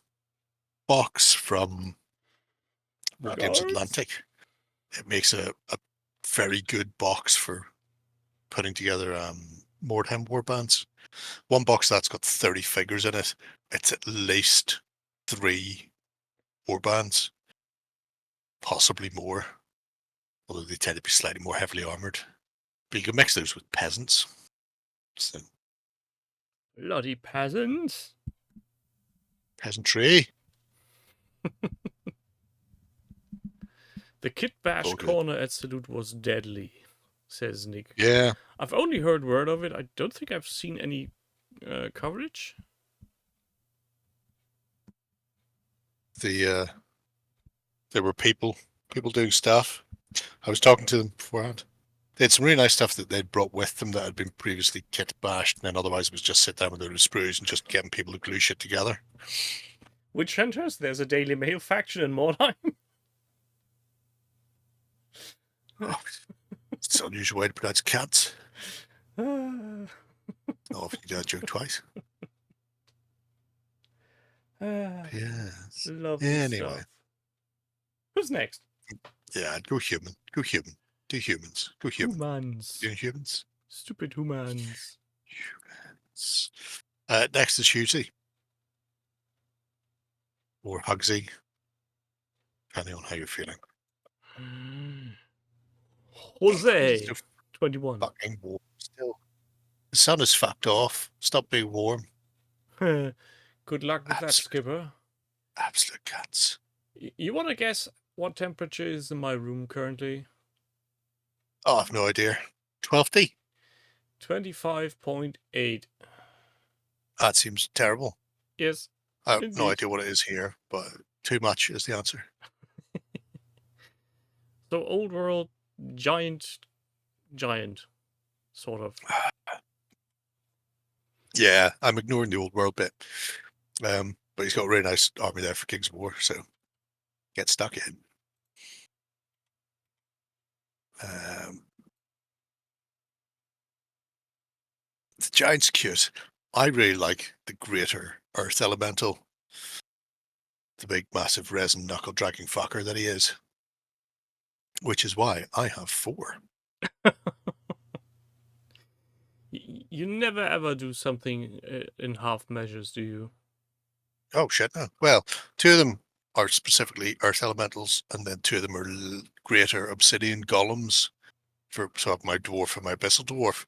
box from War Games Atlantic. It makes a very good box for putting together Mordheim warbands. One box that's got 30 figures in it. It's at least 3 warbands, possibly more. Although they tend to be slightly more heavily armored. But you can mix those with peasants. So, Bloody peasants. peasantry. The Kit Bash All good. corner at Salute was deadly, says Nick. Yeah. I've only heard word of it. I don't think I've seen any coverage. There were people doing stuff. I was talking to them beforehand. They had some really nice stuff that they'd brought with them that had been previously kit bashed, and then otherwise it was just sit down with their sprues and just getting people to glue shit together. Witch Hunters, there's a Daily Mail faction in Mordheim. Oh, it's an unusual way to pronounce cats. Not often you do that joke twice. Yes. Lovely Anyway. stuff. Who's next? Yeah, I'd go human. Go human. Do humans. Go human. Humans. Do humans. Stupid humans. Humans. Next is Huzzy. Or Hugsy. Depending on how you're feeling. Jose. 21. Fucking warm still. The sun is fucked off. Stop being warm. Good luck with that, Skipper. Absolute cats. You want to guess what temperature is in my room currently? Oh, I've no idea. 12D? 25.8. That seems terrible. Yes. I have Indeed. no idea what it is here, but too much is the answer. So old world, giant, sort of. Yeah, I'm ignoring the old world bit. But he's got a really nice army there for King's War, so get stuck in. The giant's cute. I really like the greater earth elemental, the big massive resin knuckle dragging fucker that he is, which is why I have 4. You never ever do something in half measures, do you? Oh shit, no. Well, 2 of them are specifically earth elementals, and then 2 of them are greater obsidian golems for so I have my dwarf and my abyssal dwarf.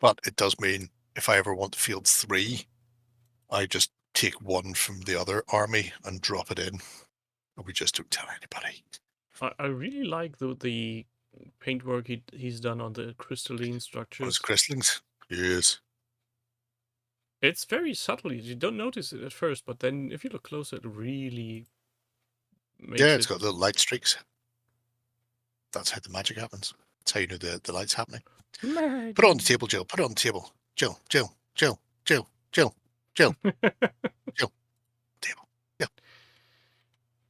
But it does mean if I ever want to field 3, I just take 1 from the other army and drop it in. And we just don't tell anybody. I really like the paintwork he's done on the crystalline Those structures. crystallings? Yes. It's very subtle. You don't notice it at first, but then if you look closer, it really makes Yeah, it's it. got little light streaks. That's how the magic happens. That's how you know the light's happening. Magic. Put it on the table, Jill. Put it on the table. Jill. Table. Yeah.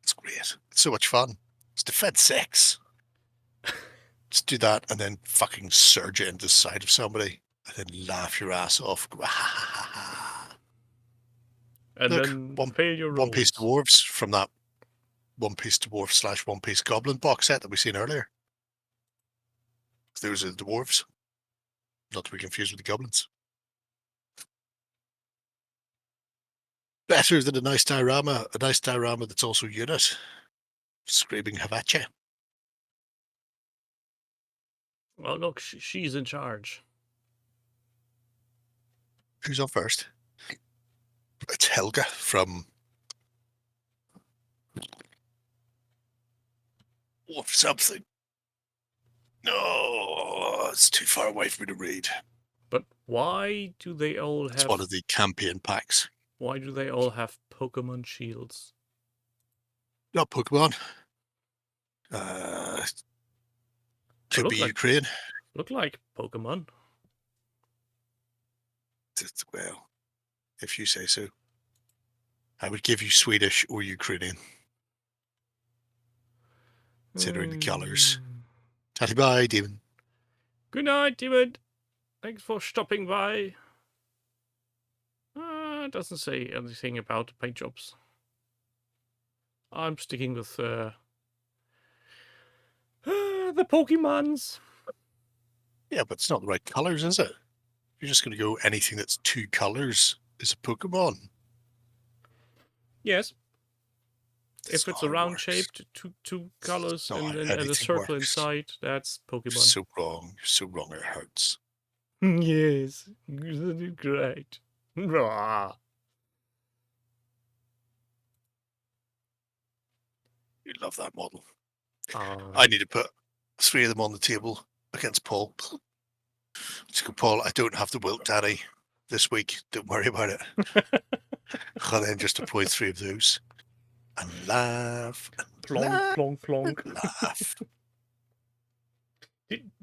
It's great. It's so much fun. It's Defense 6. Just do that and then fucking surge it into the side of somebody and then laugh your ass off. Go, ha, ha, ha. And Look, then fail your rolls. One Piece Dwarves from that One Piece Dwarf / One Piece Goblin box set that we seen earlier. Those are the dwarves. Not to be confused with the goblins. Better than a nice diorama that's also unit. Screaming Havache. Well, look, she's in charge. Who's on first? It's Helga from something. No, it's too far away for me to read. But why do they all have? It's one of the campaign packs. Why do they all have Pokemon shields? Not Pokemon. Could be Ukraine. Look like Pokemon. Well, if you say so. I would give you Swedish or Ukrainian. Considering the colours. Tatty bye, demon. Good night, demon. Thanks for stopping by. It doesn't say anything about paint jobs. I'm sticking with the Pokemons. Yeah, but it's not the right colours, is it? You're just going to go anything that's 2 colours is a Pokemon. Yes. That's if it's not a how it round works. shaped, 2 colors Not and how a anything circle works. inside, that's You're Pokemon. so wrong. You're so wrong it hurts. Yes. Great. Rah. You love that model. Ah. I need to put 3 of them on the table against Paul. Let's go, Paul. I don't have the Wilt Daddy this week. Don't worry about it. And then just deploy 3 of those and laugh and Plonk, laugh plonk, plonk. and laugh.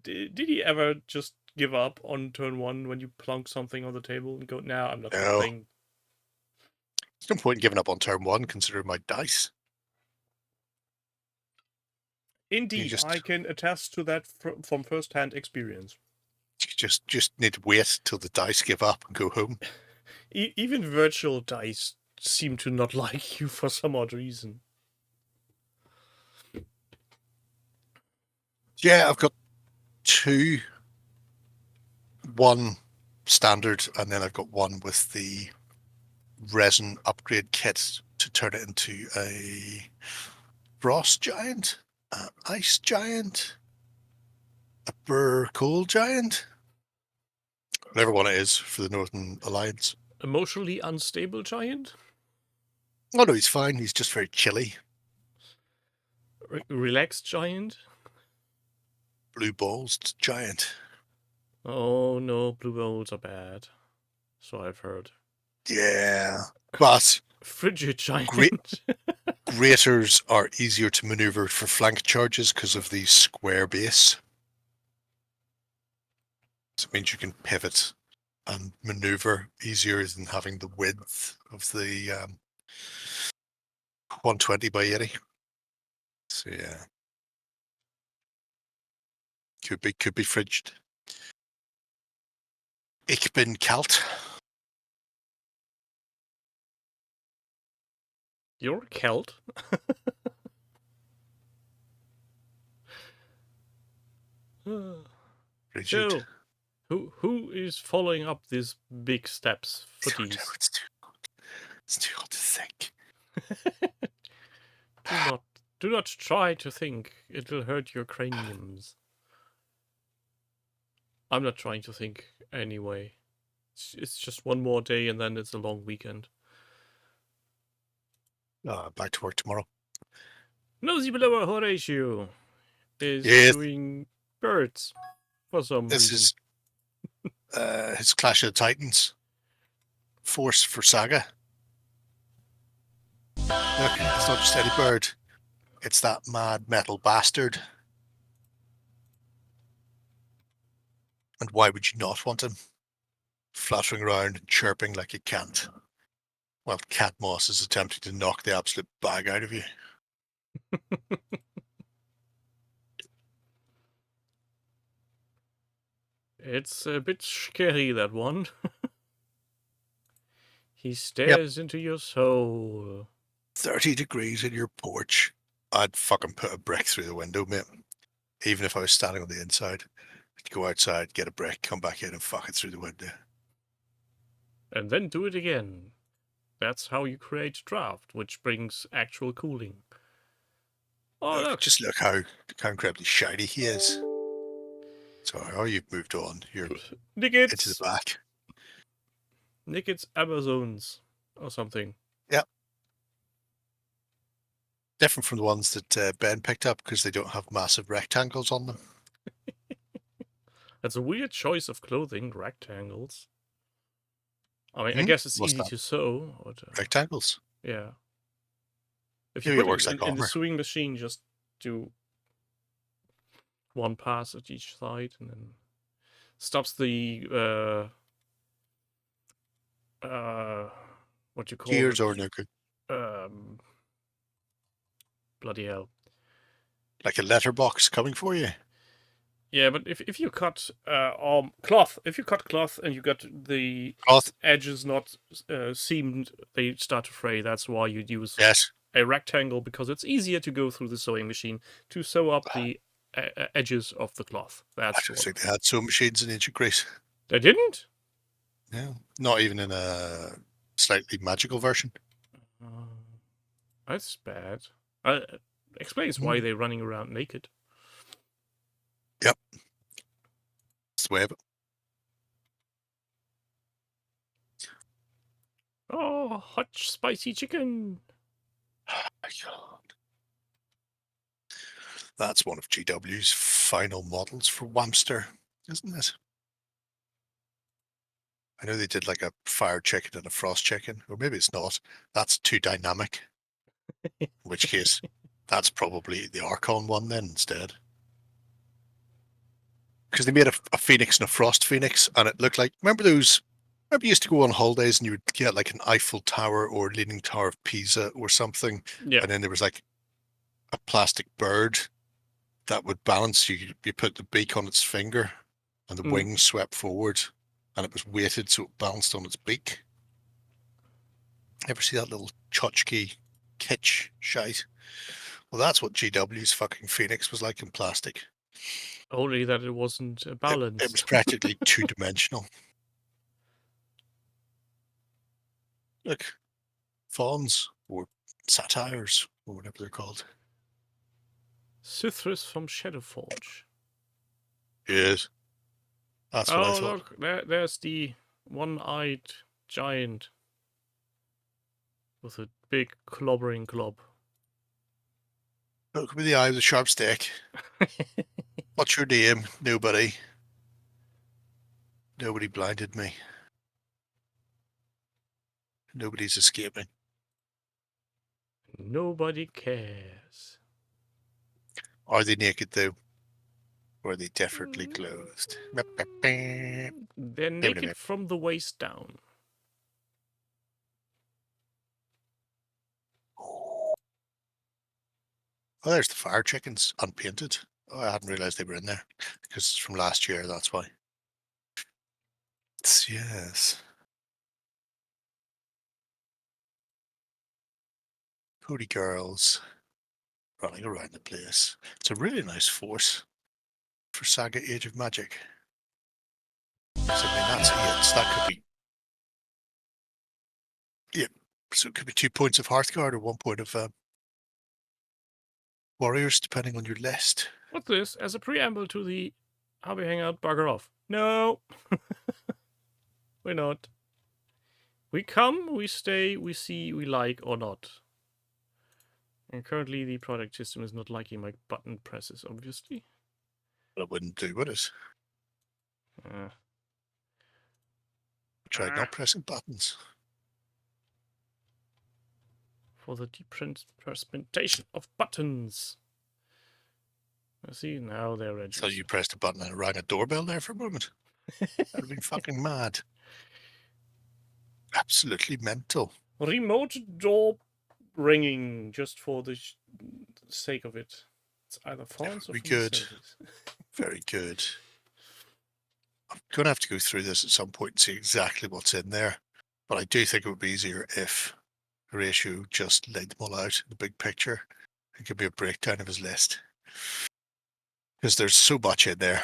Did he ever just give up on turn 1 when you plonk something on the table and go, "Now I'm not No. playing"? There's no point in giving up on turn 1 considering my dice. Indeed, just- I can attest to that from first-hand experience. You just need to wait till the dice give up and go home. Even virtual dice seem to not like you for some odd reason. Yeah, I've got 2. 1 standard, and then I've got 1 with the resin upgrade kit to turn it into a frost giant, an ice giant, a burr cold giant. Whatever one it is for the Northern Alliance. Emotionally unstable giant? Oh no, he's fine. He's just very chilly. Relaxed giant? Blue balls giant. Oh no, blue balls are bad. So I've heard. Yeah, but Frigid giant. Graters are easier to maneuver for flank charges because of the square base. So it means you can pivot and maneuver easier than having the width of the 120 by 80. So yeah. Could be fridged. Ich bin kalt. You're a Celt. Frigid. So, who is following up these big steps I for don't know, these? it's too hot to think. Do not try to think. It will hurt your craniums. I'm not trying to think anyway. It's just one more day and then it's a long weekend. Back to work tomorrow. Nosy Blower Horatio is Yes. doing birds for some This reason. is his Clash of the Titans force for Saga. Look, it's not just any bird. It's that mad metal bastard. And why would you not want him? Fluttering around and chirping like a cant. While Cat Moss is attempting to knock the absolute bag out of you. It's a bit scary, that one. He stares into your soul. 30 degrees in your porch. I'd fucking put a brick through the window, mate. Even if I was standing on the inside. I'd go outside, get a brick, come back in and fuck it through the window. And then do it again. That's how you create draft, which brings actual cooling. Oh, look. Just look how incredibly shiny he is. So how you've moved on. You're into the back. Nick, it's Amazons or something. Yep. Different from the ones that Ben picked up because they don't have massive rectangles on them. That's a weird choice of clothing, rectangles. I mean, I guess it's What's easy that? to sew. But, Rectangles. yeah. If Maybe you it put works it like in the armor. sewing machine, just do one pass at each side, and then stops the what you call Gears it? or no good. Bloody hell. Like a letterbox coming for you. Yeah, but if you cut cloth, if you cut cloth and you got the Cloth. edges not seamed, they start to fray. That's why you'd use Yes. a rectangle, because it's easier to go through the sewing machine to sew up the edges of the cloth. I That's don't what. think they had sewing machines in ancient Greece. They didn't? No. Not even in a slightly magical version. That's bad. Explains why they're running around naked. Yep. It's the way of it. Oh, hot spicy chicken. Oh my God. That's one of GW's final models for Whamster, isn't it? I know they did like a fire chicken and a frost chicken, or maybe it's not. That's too dynamic. In which case, that's probably the Archon one then instead. Because they made a phoenix and a frost phoenix, and it looked like, remember you used to go on holidays and you would get like an Eiffel Tower or Leaning Tower of Pisa or something, Yeah. and then there was like a plastic bird that would balance. You put the beak on its finger, and the wings swept forward, and it was weighted so it balanced on its beak. Ever see that little tchotchke kitsch shite? Well, that's what GW's fucking Phoenix was like in plastic. Only that it wasn't balanced. It was practically two-dimensional. Look, fawns or satyrs or whatever they're called. Sithris from Shadowforge. Yes. That's what I thought. Look, there's the one-eyed giant with a big clobbering club. Look with the eye with a sharp stick. What's your name? Nobody. Nobody blinded me. Nobody's escaping. Nobody cares. Are they naked though? Or are they definitely clothed? They're naked from the waist down. Oh, there's the fire chickens, unpainted. Oh, I hadn't realised they were in there. Because it's from last year, that's why. Yes. Cody girls running around the place. It's a really nice force for Saga Age of Magic. So, I mean, that's it. So that could be... Yeah. So it could be 2 points of Hearthguard or 1 point of Warriors, depending on your list. What's this? As a preamble to the Hobby Hangout, bugger off. No! We're not. We come, we stay, we see, we like or not. And currently the product system is not liking my button presses, obviously. Well, it wouldn't do, would it? Uh, Try not pressing buttons. For the presentation of buttons. I see, now they're ready. So you pressed a button and it rang a doorbell there for a moment. That would have been fucking mad. Absolutely mental. Remote door ringing, just for the sake of it. It's either fonts or Very from good. the service. Very good. I'm going to have to go through this at some point and see exactly what's in there. But I do think it would be easier if Horatio just laid them all out in the big picture. It could be a breakdown of his list. Because there's so much in there.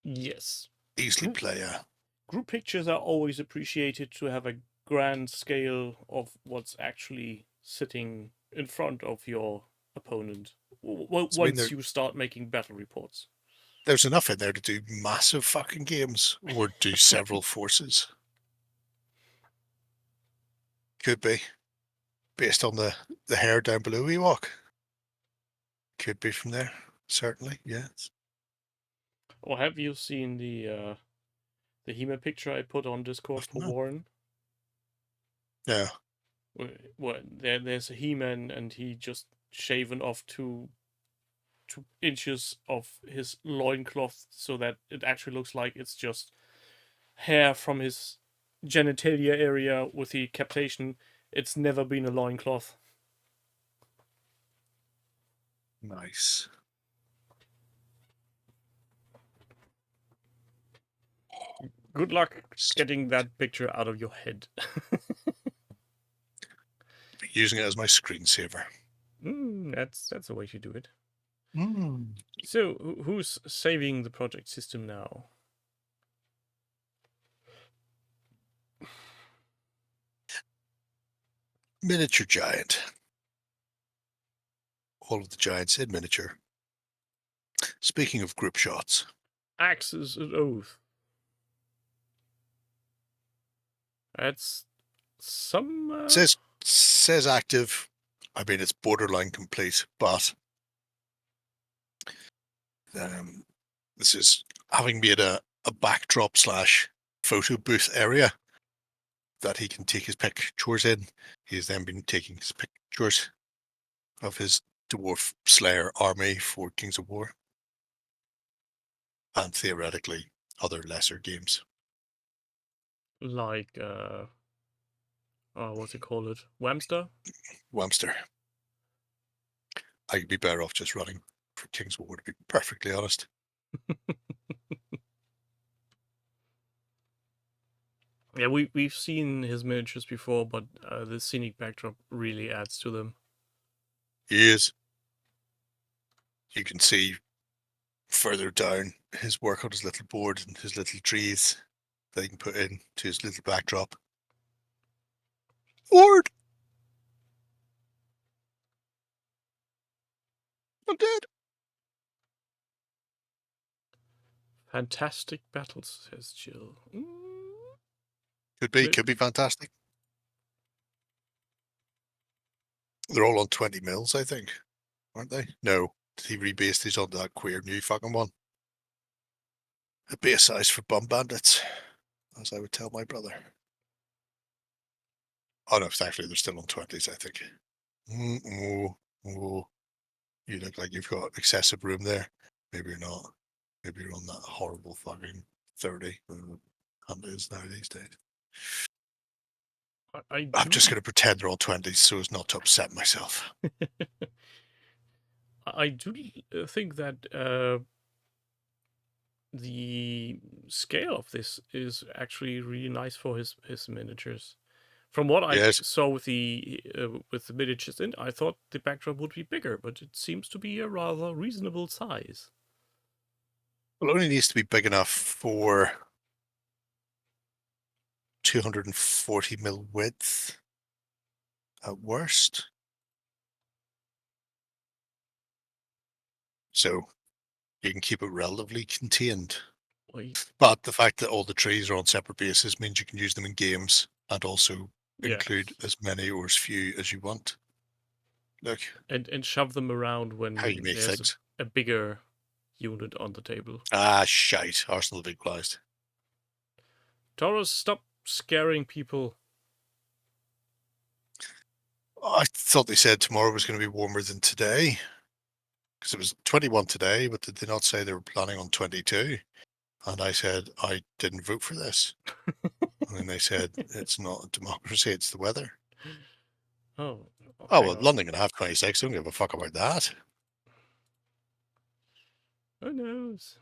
Yes. Easily play a... Group pictures are always appreciated to have a grand scale of what's actually sitting in front of your opponent once you start making battle reports. There's enough in there to do massive fucking games or do several forces. Could be. Based on the hair down below we walk. Could be from there. Certainly, yes. Or have you seen the He-Man picture I put on Discord for Warren? Yeah. Well, there's a He-Man and he just shaven off 2 inches of his loincloth so that it actually looks like it's just hair from his genitalia area with the captation, "It's never been a loincloth." Nice. Good luck getting that picture out of your head. Using it as my screensaver. That's the way to do it. Mm. So, who's saving the project system now? Miniature giant. All of the giants in miniature. Speaking of group shots. Axes and Oath. That's some... Says active. I mean, it's borderline complete, but this is having made a backdrop / photo booth area that he can take his pictures in. He's then been taking his pictures of his dwarf slayer army for Kings of War and theoretically other lesser games. Like, what's it called? Whamster? Whamster. I could be better off just running for Kings of War, to be perfectly honest. Yeah, we've seen his miniatures before, but the scenic backdrop really adds to them. He is. You can see further down his work on his little board and his little trees that he can put in to his little backdrop. Ward! I'm dead. Fantastic battles, says Jill. Could be fantastic. They're all on 20 mils, I think, aren't they? No, he rebased these onto that queer new fucking one. A base size for bum bandits, as I would tell my brother. Oh no, actually they're still on 20s, I think. You look like you've got excessive room there. Maybe you're not. Maybe you're on that horrible fucking 30 and it is now these days. I'm just going to pretend they're all 20s so as not to upset myself. I do think that the scale of this is actually really nice for his miniatures. From what I Yes. saw with the miniatures in, I thought the backdrop would be bigger, but it seems to be a rather reasonable size. Well, it only needs to be big enough for 240 mil width at worst. So you can keep it relatively contained. Wait, But the fact that all the trees are on separate bases means you can use them in games and also include yes, as many or as few as you want. Look and shove them around how you when make there's things. a bigger unit on the table. Ah, shite. Arsenal have equalised. Taurus, stop scaring people. I thought they said tomorrow was going to be warmer than today because it was 21 today, but did they not say they were planning on 22? And I said, I didn't vote for this. And then they said, it's not a democracy, it's the weather. Oh, Oh, hang well, on. London can have 26. I don't give a fuck about that. Who knows?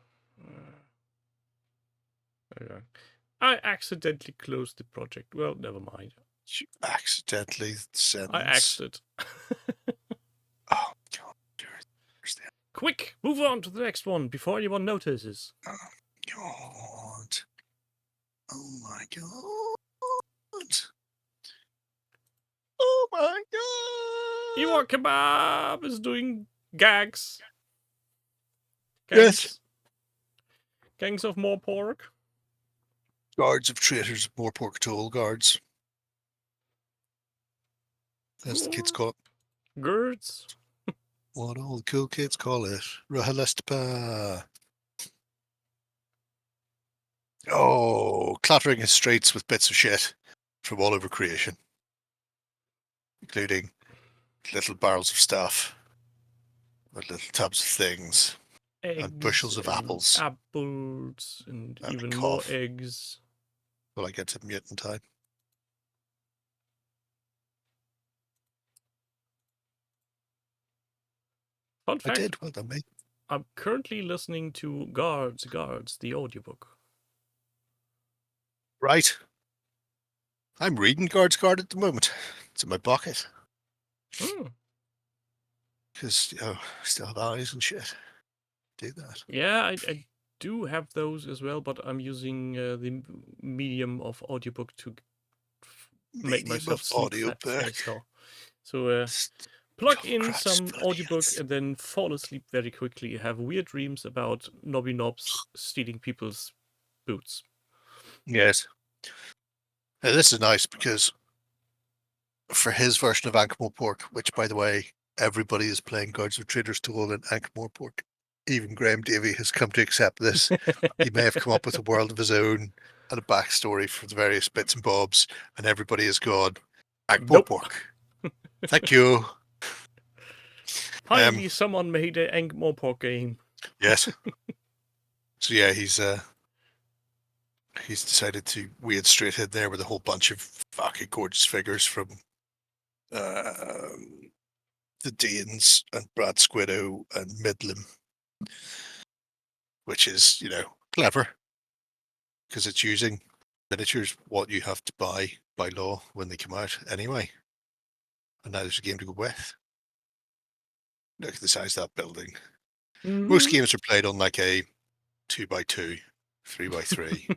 Hang on. I accidentally closed the project. Well, never mind. You accidentally I sentence. axed it. Oh, God. Where's the... Quick, move on to the next one before anyone notices. Oh, God. Oh, my God. Oh, my God. Ewok Kebab is doing gags. Yes. Gangs of more pork. Guards of traitors, more pork to all guards. As the kids call it. Girds. What all the cool kids call it. Rahalestpa. Oh, clattering his streets with bits of shit from all over creation, including little barrels of stuff, with little tubs of things, Eggs and bushels of apples. apples, and And a even more cough. eggs. Will I get to mute in time? Fun I fact, did. Well done, mate. I'm currently listening to Guards, the audiobook. Right. I'm reading Guard's Guard at the moment. It's in my pocket. Hmm. Because, I still have eyes and shit. Do that. Yeah, I do have those as well, but I'm using the medium of audiobook to make Medium myself of sleep audiobook. faster. So plug in Craft's some audiobook brilliant. and then fall asleep very quickly. Have weird dreams about knobby knobs stealing people's boots. Yes. Now, this is nice because for his version of Ankh Pork, which, by the way, everybody is playing Guards of Traitors Tool in Ankh Pork. Even Graham Davy has come to accept this. He may have come up with a world of his own and a backstory for the various bits and bobs, and everybody has gone, Ankh Nope. Pork. Thank you. Finally, someone made an Ankh-Morpork game. Yes. So yeah, he's decided to wade straight in there with a whole bunch of fucking gorgeous figures from the Danes and Brad Squiddo and Midlam, which is, clever because it's using miniatures what you have to buy by law when they come out anyway. And now there's a game to go with. Look at the size of that building. Most games are played on like a 2x2, 3x3.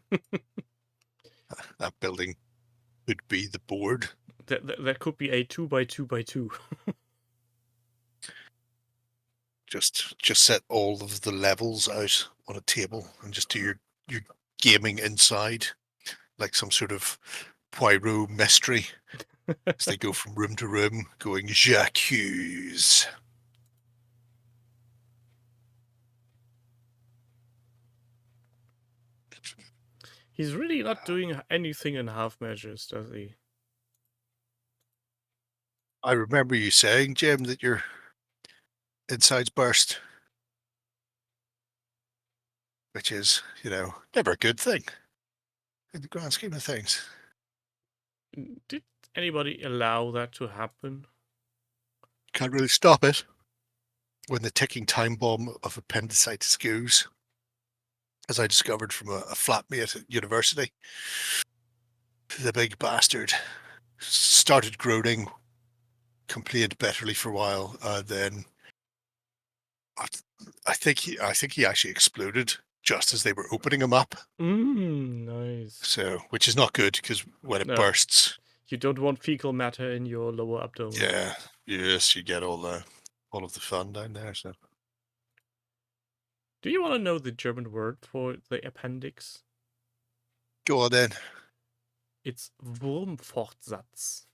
That building could be the board. That could be a 2x2x2. Just set all of the levels out on a table and just do your gaming inside, like some sort of Poirot mystery. As they go from room to room, going j'accuse. He's really not doing anything in half measures, does he? I remember you saying, Jim, that your insides burst, which is, never a good thing in the grand scheme of things. Did anybody allow that to happen? Can't really stop it. when the ticking time bomb of appendicitis goes, as I discovered from a flatmate at university. The big bastard started groaning, complained bitterly for a while, then I think he actually exploded just as they were opening him up. Nice. So, which is not good because when it No. bursts, You don't want fecal matter in your lower abdomen. yeah, yes, you get all of the fun down there. So, Do you want to know the German word for the appendix? go on then. It's Wurmfortsatz.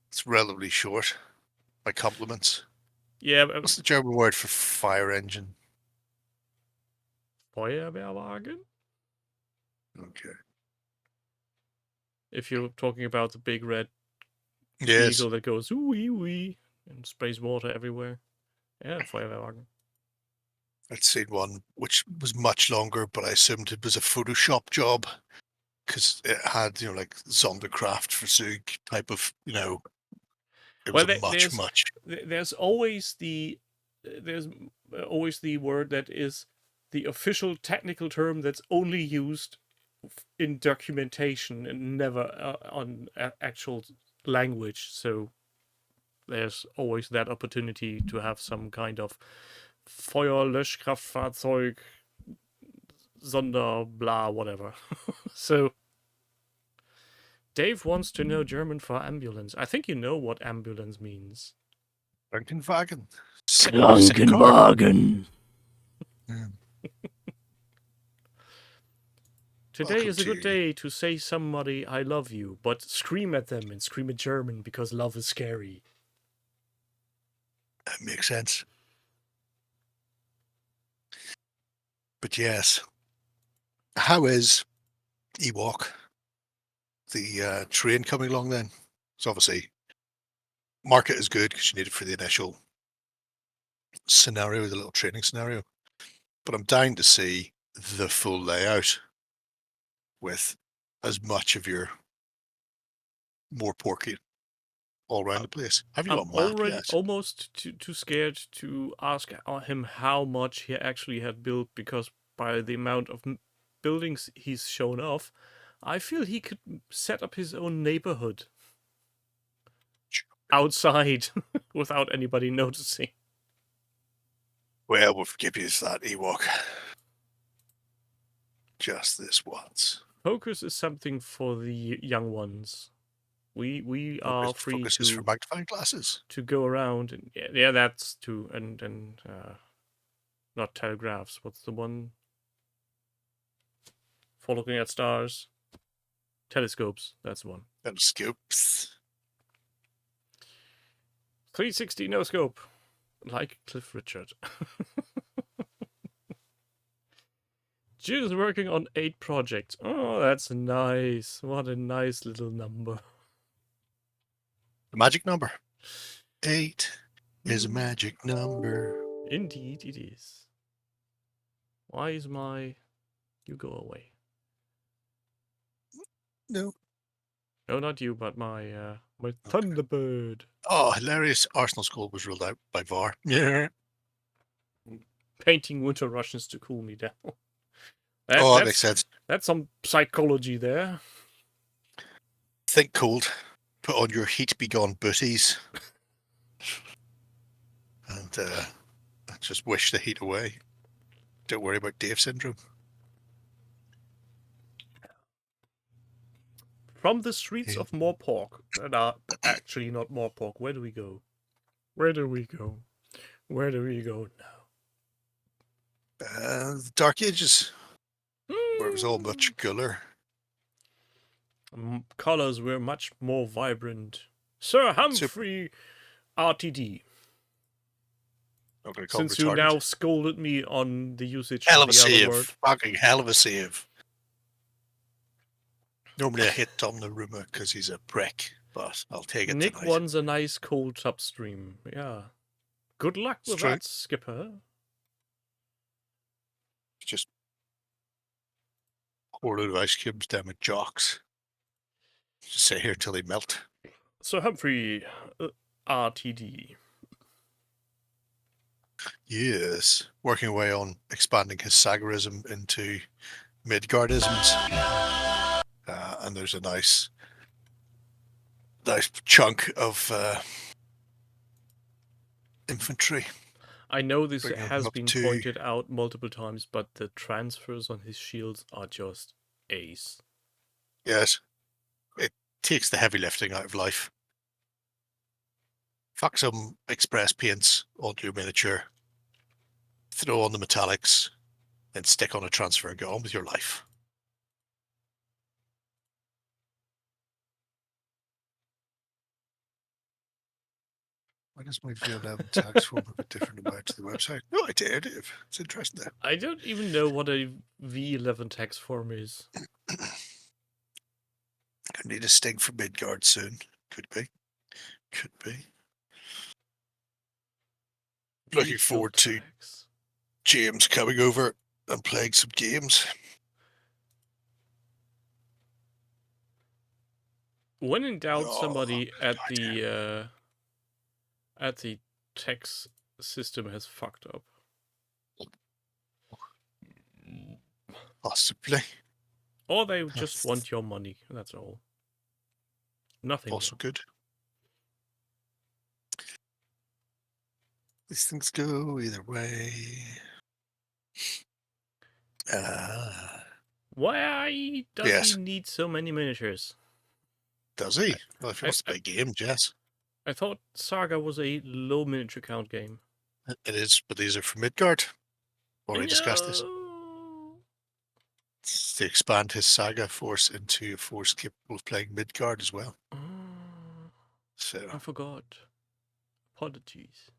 It's relatively short. My compliments. Yeah, What's the German word for fire engine? Feuerwehrwagen? Okay. If you're talking about the big red Yes, vehicle that goes wee wee and sprays water everywhere. Yeah, Feuerwehrwagen. I'd seen one which was much longer, but I assumed it was a Photoshop job because it had, like Zonderkraft for Zug type of, it was Well, much. there's always the word that is the official technical term that's only used in documentation and never on actual language. So there's always that opportunity to have some kind of Feuerlöschkraftfahrzeug, Sonder, blah, whatever. So Dave wants to know German for ambulance. I think you know what ambulance means. Krankenwagen. Krankenwagen. Yeah. Today Welcome is a good to- day to say somebody I love you, but scream at them and scream in German because love is scary. That makes sense. But yes, how is Ewok, the train coming along then? So obviously, market is good because you need it for the initial scenario, the little training scenario. But I'm dying to see the full layout with as much of your more porky all around the place. Have you I'm got a map already yet? almost too scared to ask him how much he actually had built because by the amount of buildings he's shown off, I feel he could set up his own neighborhood outside without anybody noticing. Well, we'll forgive you that, Ewok. Just this once. Focus is something for the young ones. We are free Focus is for to magnifying glasses. go around and yeah, that's too and not telegraphs. What's the one for looking at stars? Telescopes. That's the one. And scoops. 360 no scope, like Cliff Richard. Jill is working on 8 projects. Oh, that's nice. What a nice little number. The magic number. 8 is a magic number. Indeed, it is. Why is my... You go away. No. No, not you, but my my Thunderbird. Oh, hilarious. Arsenal's goal was ruled out by VAR. Yeah. Painting winter Russians to cool me down. That makes sense. That's some psychology there. Think cold. Put on your heat begone booties. And just wish the heat away. Don't worry about Dave syndrome. From the streets Yeah. of Morpork, that are actually not Morpork, where do we go? Where do we go? Where do we go now? The Dark Ages, where it was all much cooler. Colors were much more vibrant. Sir Humphrey RTD. Not going to call Since you retarded. now scolded me on the usage Hell of of a the other save. word. Fucking hell of a save. Normally I hit Tom the Rumor because he's a prick, but I'll take it Nick tonight. wants a nice cold tub stream. Yeah. Good luck with true. that, Skipper. Just pour a load of ice cubes down with jocks. Just sit here till they melt. So Humphrey RTD. Yes. Working away on expanding his Sagarism into Midgardisms. And there's a nice chunk of infantry. I know this Bringing him has up been to- pointed out multiple times, but the transfers on his shields are just ace. Yes. It takes the heavy lifting out of life. Fuck some express paints onto your miniature. Throw on the metallics. Then stick on a transfer and go on with your life. Why does my V11 tax form have a different amount to the website? No idea, Dave. It's interesting there. I don't even know what a V11 text form is. I need a sting from Midgard soon. Could be. Could be. Looking forward to Text. James coming over and playing some games. When in doubt, Oh, somebody good at the text system has fucked up. Possibly. Or they just want your money. That's all. Nothing Also more. good. These things go either way. Why does Yes. he need so many miniatures? Does he? Well, if he wants to play games, yes. I thought Saga was a low miniature count game. It is, but these are from Midgard. Already discussed this. No. It's to expand his saga force into a force capable of playing Midgard as well. Oh, So, I forgot. Apologies.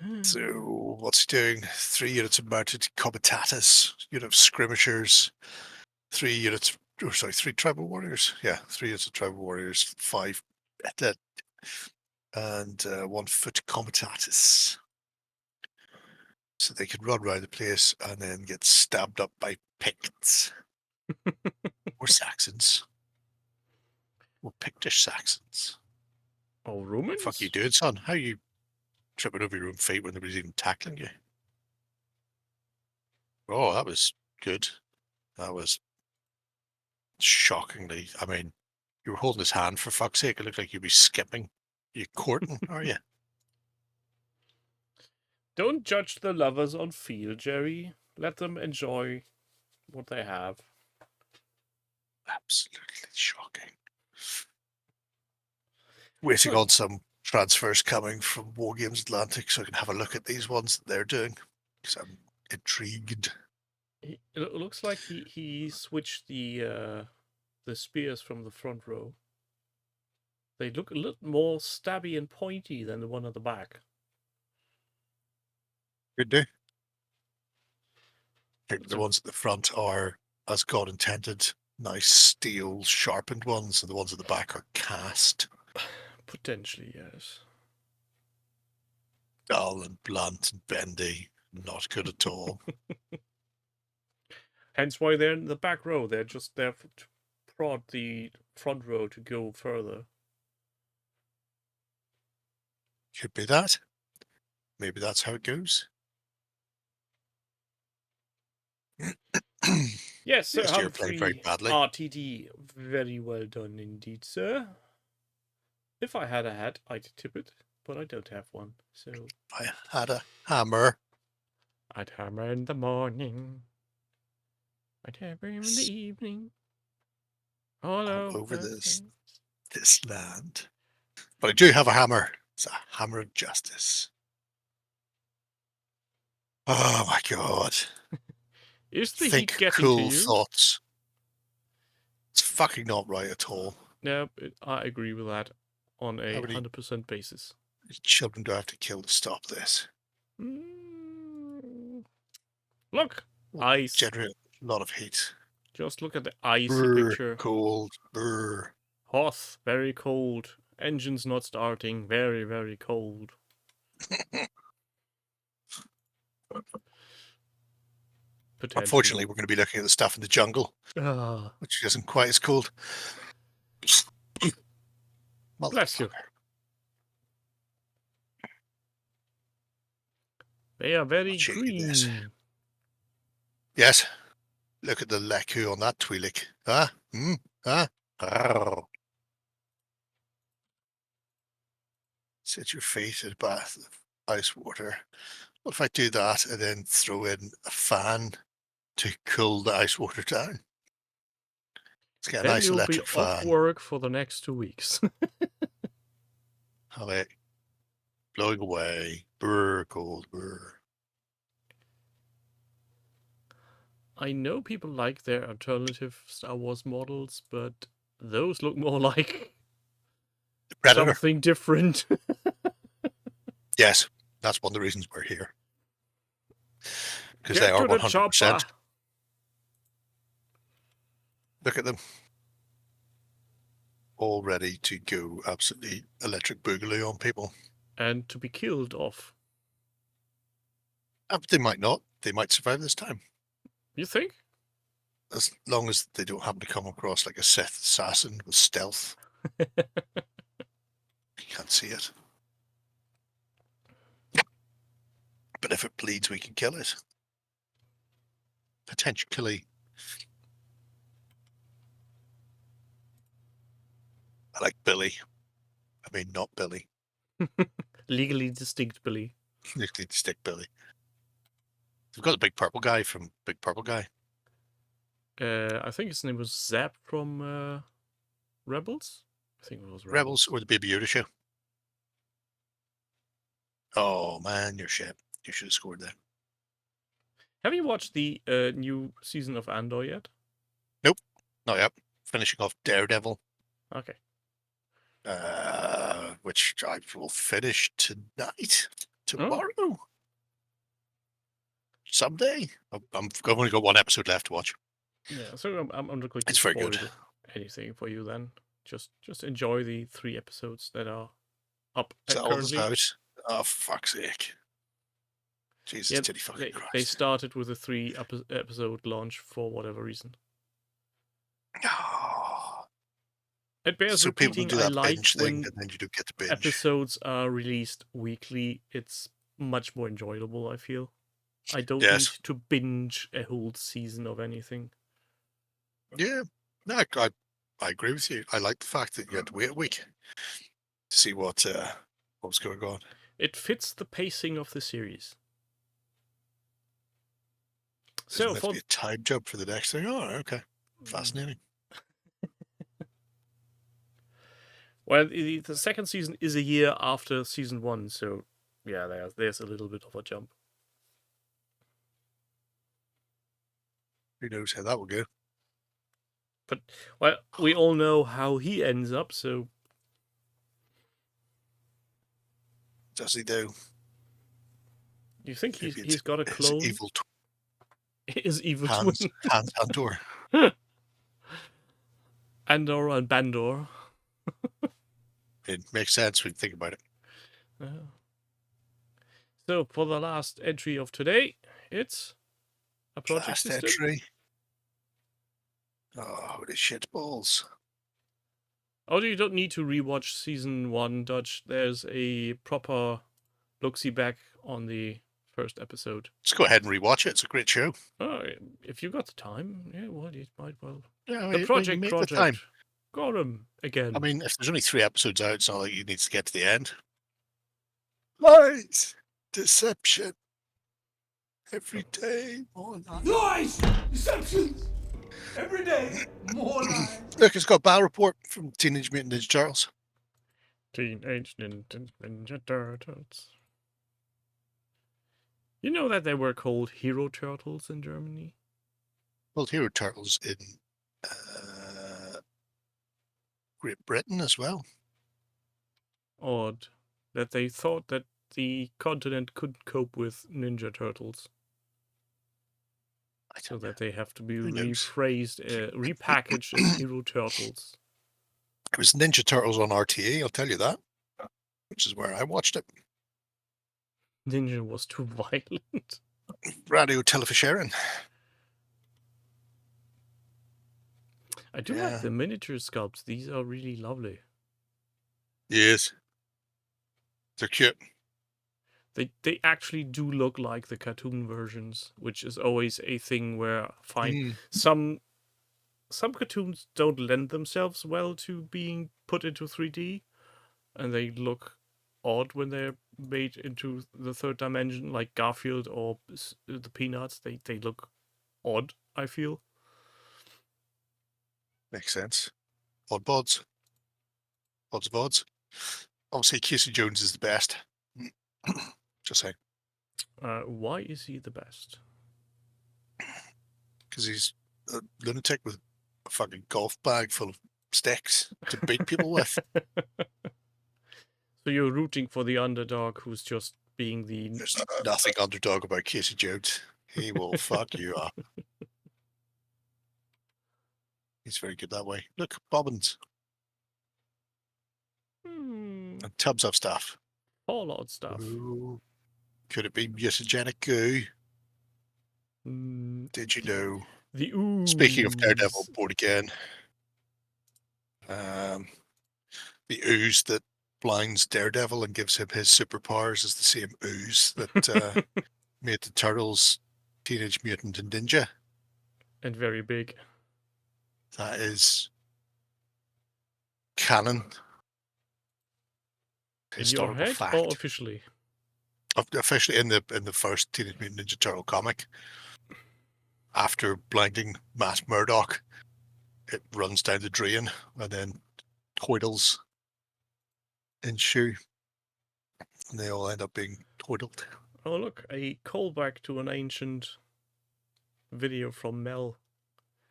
what's he doing? 3 units of mounted comitatus, unit of skirmishers, 3 units, 3 tribal warriors. Yeah, 3 units of tribal warriors, 5 dead, and 1 foot comitatus. So they could run around the place and then get stabbed up by Picts. Or Saxons. Or Pictish Saxons. Oh, What Romans? the fuck are you doing, son? How are you tripping over your own feet when nobody's even tackling you? Oh, that was good. That was shockingly. I mean, you were holding his hand for fuck's sake. It looked like you'd be skipping. You courting, are you? Don't judge the lovers on feel, Jerry. Let them enjoy what they have. Absolutely shocking. Waiting on some transfers coming from War Games Atlantic so I can have a look at these ones that they're doing. Because I'm intrigued. It looks like he switched the spears from the front row. They look a little more stabby and pointy than the one at the back. Good do. I think the ones at the front are, as God intended, nice steel sharpened ones, and the ones at the back are cast. Potentially, yes. Dull and blunt and bendy. Not good at all. Hence why they're in the back row. They're just there to prod the front row to go further. Could be that. Maybe that's how it goes. Yes, Sir Yes, you're playing very Humphrey badly. RTD. Very well done indeed, sir. If I had a hat, I'd tip it, but I don't have one, so... I had a hammer. I'd hammer in the morning. I'd hammer in the evening. All over the this place. land. But I do have a hammer. It's a hammer of justice. Oh my god. Is the Think heat getting cool to you? thoughts. It's fucking not right at all. No, I agree with that on a How many- 100% basis. Children do I have to kill to stop this? Look! Ice. Generate a lot of heat. Just look at the icy Brr, picture. cold. Brr. Hoth, very cold. Engines not starting, very, very cold. Unfortunately, we're going to be looking at the stuff in the jungle, Ah, which isn't quite as cold. bless you. They are very show you this. green. Yes. Look at the leku on that Twi'lek. Huh? Huh? Arrgh. Set your feet in a bath of ice water. What if I do that and then throw in a fan to cool the ice water down? Let's get a Then nice you'll be electric off fan. work for the next 2 weeks. Have it blowing away. Brr, cold, brr. I know people like their alternative Star Wars models, but those look more like Predator. something different. Yes, that's one of the reasons we're here. Because Get they are to the 100%. chopper. Look at them. All ready to go absolutely electric boogaloo on people. And to be killed off. They might not. They might survive this time. You think? As long as they don't happen to come across like a Sith assassin with stealth. You can't see it. But if it bleeds, we can kill it. Potentially. I like Billy. I mean, not Billy. Legally distinct Billy. Usually stick Billy. We've got the big purple guy from Big Purple Guy. I think his name was Zap from Rebels. I think it was Rebels or the Baby Yoda show. Oh man, you're shit. You should have scored there. Have you watched the new season of Andor yet? Nope, not yet. Finishing off Daredevil, Okay. which I will finish tonight, tomorrow, someday. I've only got one episode left to watch. Yeah, so I'm not going to It's very spoil good. anything for you then. Just enjoy the 3 episodes that are up Is that all currently. this out? Oh, fuck's sake. Jesus, Yeah, titty fucking Christ. they started with a 3-episode launch for whatever reason. Oh. It bears So people repeating. do I that like binge thing when and then you don't get to binge. episodes are released weekly. It's much more enjoyable, I feel. I don't Yes. need to binge a whole season of anything. Yeah, no, I agree with you. I like the fact that you had to wait a week to see what was going on. It fits the pacing of the series. Doesn't So have to be a time jump for the next thing. Oh, okay, fascinating. Well, the second season is a year after season 1, so yeah, there's a little bit of a jump. Who knows how that will go? But well, we all know how he ends up, so Does he do? you think Maybe he's got a his clone? evil His evil Hans twin. Andor. Andor and Bandor. It makes sense when you think about it. So for the last entry of today, it's a project Last system. entry. Oh, holy shit balls. Oh, you don't need to rewatch season 1, Dutch. There's a proper look-see back on the first episode. Let's go ahead and rewatch it. It's a great show. Oh, if you got the time, yeah, well, it might well. Yeah, The project, the time. Gorham again. I mean, if there's only 3 episodes out, it's not like you need to get to the end. Lies, deception, every day more lies. Lies! Deceptions! Every day, more lies. Look, it's got a battle report from Teenage Mutant Ninja Turtles. Teenage Ninja Turtles. You know that they were called Hero Turtles in Germany? Well, Hero Turtles in Great Britain as well. Odd that they thought that the continent couldn't cope with Ninja Turtles. So that they have to be repackaged as Hero Turtles. It was Ninja Turtles on RTE, I'll tell you that. Which is where I watched it. Ninja was too violent. Radio Telefisheren. I do like the miniature sculpts. These are really lovely. Yes. They're cute. They actually do look like the cartoon versions, which is always a thing where I find some cartoons don't lend themselves well to being put into 3D, and they look odd when they're made into the third dimension, like Garfield or the Peanuts. They look odd, I feel. Makes sense. Odd bods. Odds of odds. Obviously, Casey Jones is the best. Just saying. Why is he the best? Because he's a lunatic with a fucking golf bag full of sticks to beat people with. So you're rooting for the underdog who's just being the... There's nothing underdog about Casey Jones. He will fuck you up. He's very good that way. Look, bobbins and tubs of stuff. Fallout stuff. Ooh. Could it be mutagenic goo? Did you know? The ooze. Speaking of Daredevil, board again. The ooze that blinds Daredevil and gives him his superpowers is the same ooze that made the Turtles Teenage Mutant and Ninja. And very big. That is canon. In your Historical head fact. or officially? Officially in the first Teenage Mutant Ninja Turtle comic. After blinding Matt Murdock, it runs down the drain and then twiddles in shoe. And they all end up being twiddled. Oh look, a callback to an ancient video from Mel,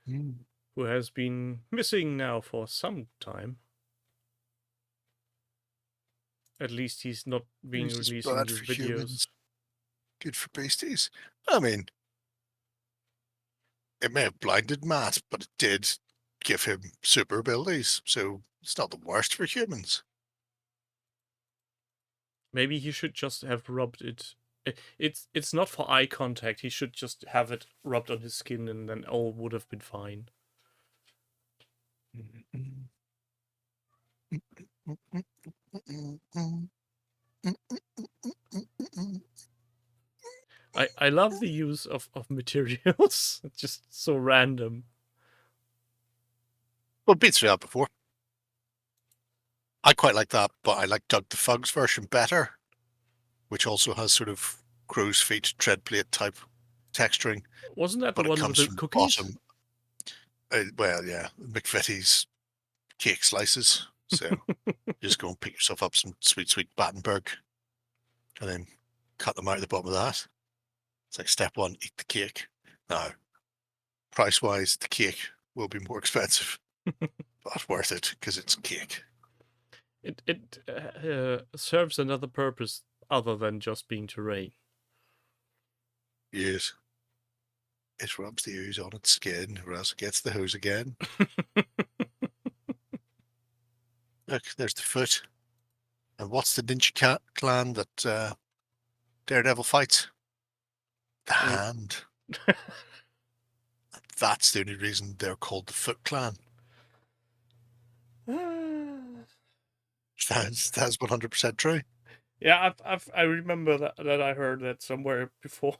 who has been missing now for some time. At least he's not been This is releasing bad his for videos. humans. Good for beasties. I mean, it may have blinded Matt, but it did give him super abilities, so it's not the worst for humans. Maybe he should just have rubbed it. It's not for eye contact. He should just have it rubbed on his skin, and then all would have been fine. I love the use of materials. It's just so random. Well, beats me out before. I quite like that, but I like Doug the Fug's version better, which also has sort of crow's feet, tread plate type texturing. Wasn't that the But it one with comes the from the cookies? bottom. Well, yeah, McVitie's cake slices. So you just go and pick yourself up some sweet Battenberg and then cut them out of the bottom of that. It's like step one, eat the cake. Now, price-wise, the cake will be more expensive, but worth it because it's cake. It serves another purpose other than just being terrain. Yes. It rubs the ooze on its skin, or else it gets the hose again. Look, there's the foot. And what's the ninja clan that Daredevil fights? The hand. That's the only reason they're called the Foot Clan. That's 100% true. Yeah, I remember that I heard that somewhere before.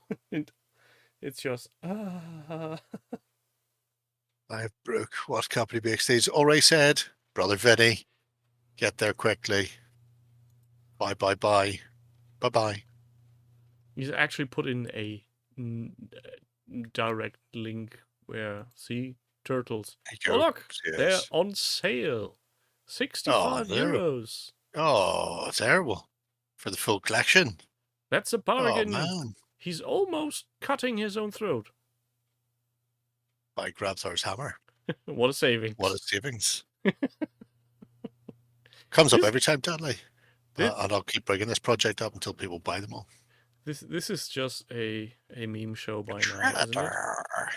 It's just I broke what company backstage already said. Brother Vinny, get there quickly. Bye. Bye. He's actually put in a direct link where see turtles. There you Oh go. look, they're Yes. on sale. 65 there- euros. Oh, terrible. For the full collection. That's a Oh, bargain. man. He's almost cutting his own throat. By Grabthar's hammer. What a saving. What a savings. Comes up This- every time, Dudley. this- And I'll keep bringing this project up until people buy them all. This is just a meme show by now, isn't it? Predator.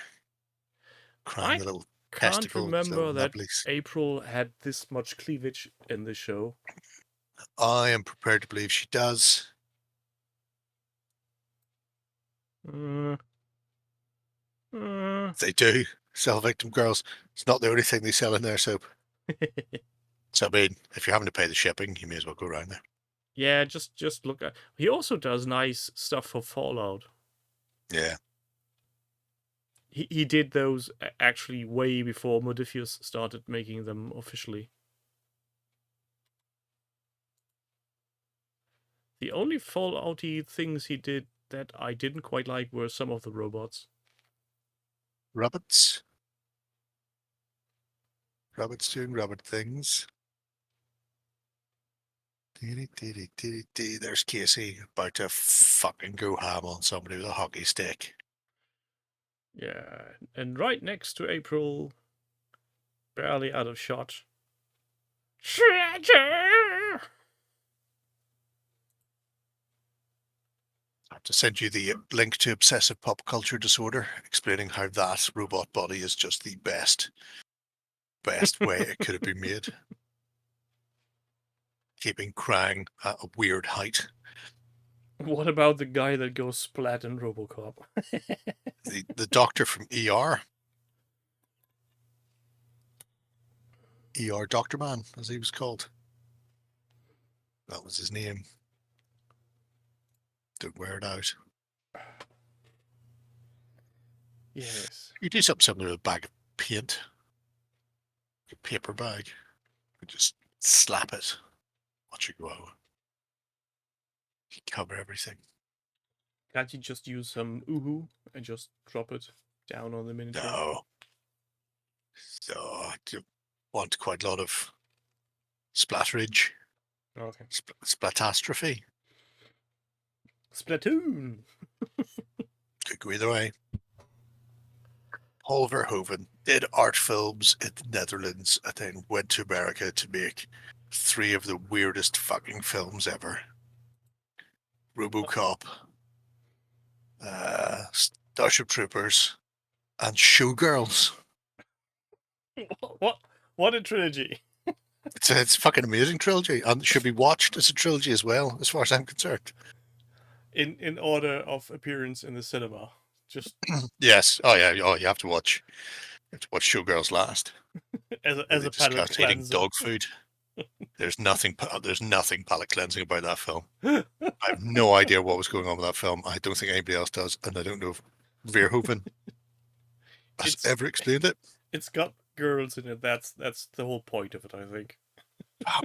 Crying I little Can't testicles, remember little that nubblies. April had this much cleavage in the show. I am prepared to believe she does. They do sell victim girls. It's not the only thing they sell in their soap. So, I mean, if you're having to pay the shipping, you may as well go around there. Yeah, just look at. He also does nice stuff for Fallout. Yeah. He did those actually way before Modifius started making them officially. The only Fallouty things he did that I didn't quite like were some of the robots. Rabbits. Rabbits doing rabbit things. There's Casey about to fucking go ham on somebody with a hockey stick. Yeah, and right next to April, barely out of shot. Treasure! I have to send you the link to Obsessive Pop Culture Disorder, explaining how that robot body is just the best way it could have been made. Keeping Krang at a weird height. What about the guy that goes splat in RoboCop? The doctor from ER. ER Doctor Man, as he was called. That was his name. Don't wear it out. Yes. You do something similar with a bag of paint. A paper bag. You just slap it. Watch it go out. You cover everything. Can't you just use some Uhu and just drop it down on the miniature? No. So I want quite a lot of splatterage. Okay. Splatastrophe. Splatoon! Could go either way. Paul Verhoeven did art films in the Netherlands and then went to America to make 3 of the weirdest fucking films ever. RoboCop, Starship Troopers, and Showgirls. What a trilogy! It's a fucking amazing trilogy, and it should be watched as a trilogy as well, as far as I'm concerned. In order of appearance in the cinema. Just Yes. Oh yeah. Oh, you have to watch. You have to watch Showgirls last. as Where a they palate discuss eating cleanser. dog food. There's nothing palate cleansing about that film. I have no idea what was going on with that film. I don't think anybody else does, and I don't know if Verhoeven has ever explained it. It's got girls in it. That's the whole point of it, I think.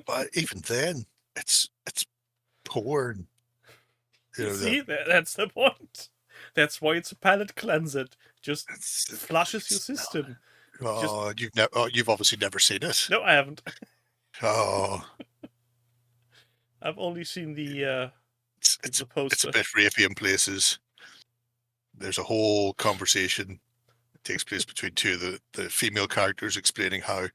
But even then, it's porn. You know, See, that's the point. That's why it's a palate cleanser. Just it's flushes your system. Oh, you've obviously never seen it. No, I haven't. Oh, I've only seen the it's poster. a bit rapey in places. There's a whole conversation takes place between 2 of the female characters explaining how,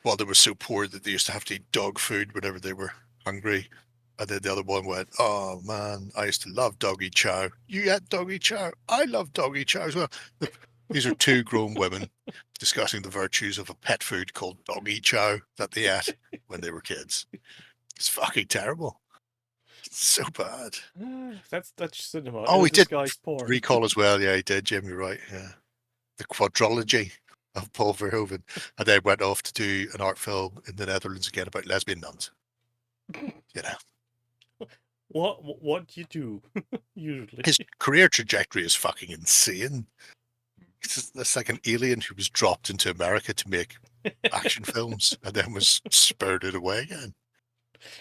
well, they were so poor that they used to have to eat dog food whenever they were hungry. And then the other one went, oh man, I used to love doggy chow. You ate doggy chow? I love doggy chow as well. These are 2 grown women discussing the virtues of a pet food called doggy chow that they ate when they were kids. It's fucking terrible. It's so bad. That's Dutch cinema. Oh, he did porn. Recall as well. Yeah, he did, Jim. You're right. Yeah. The quadrology of Paul Verhoeven. And then went off to do an art film in the Netherlands again about lesbian nuns. You know. What do you do usually? His career trajectory is fucking insane. It's like an alien who was dropped into America to make action films and then was spurted away again.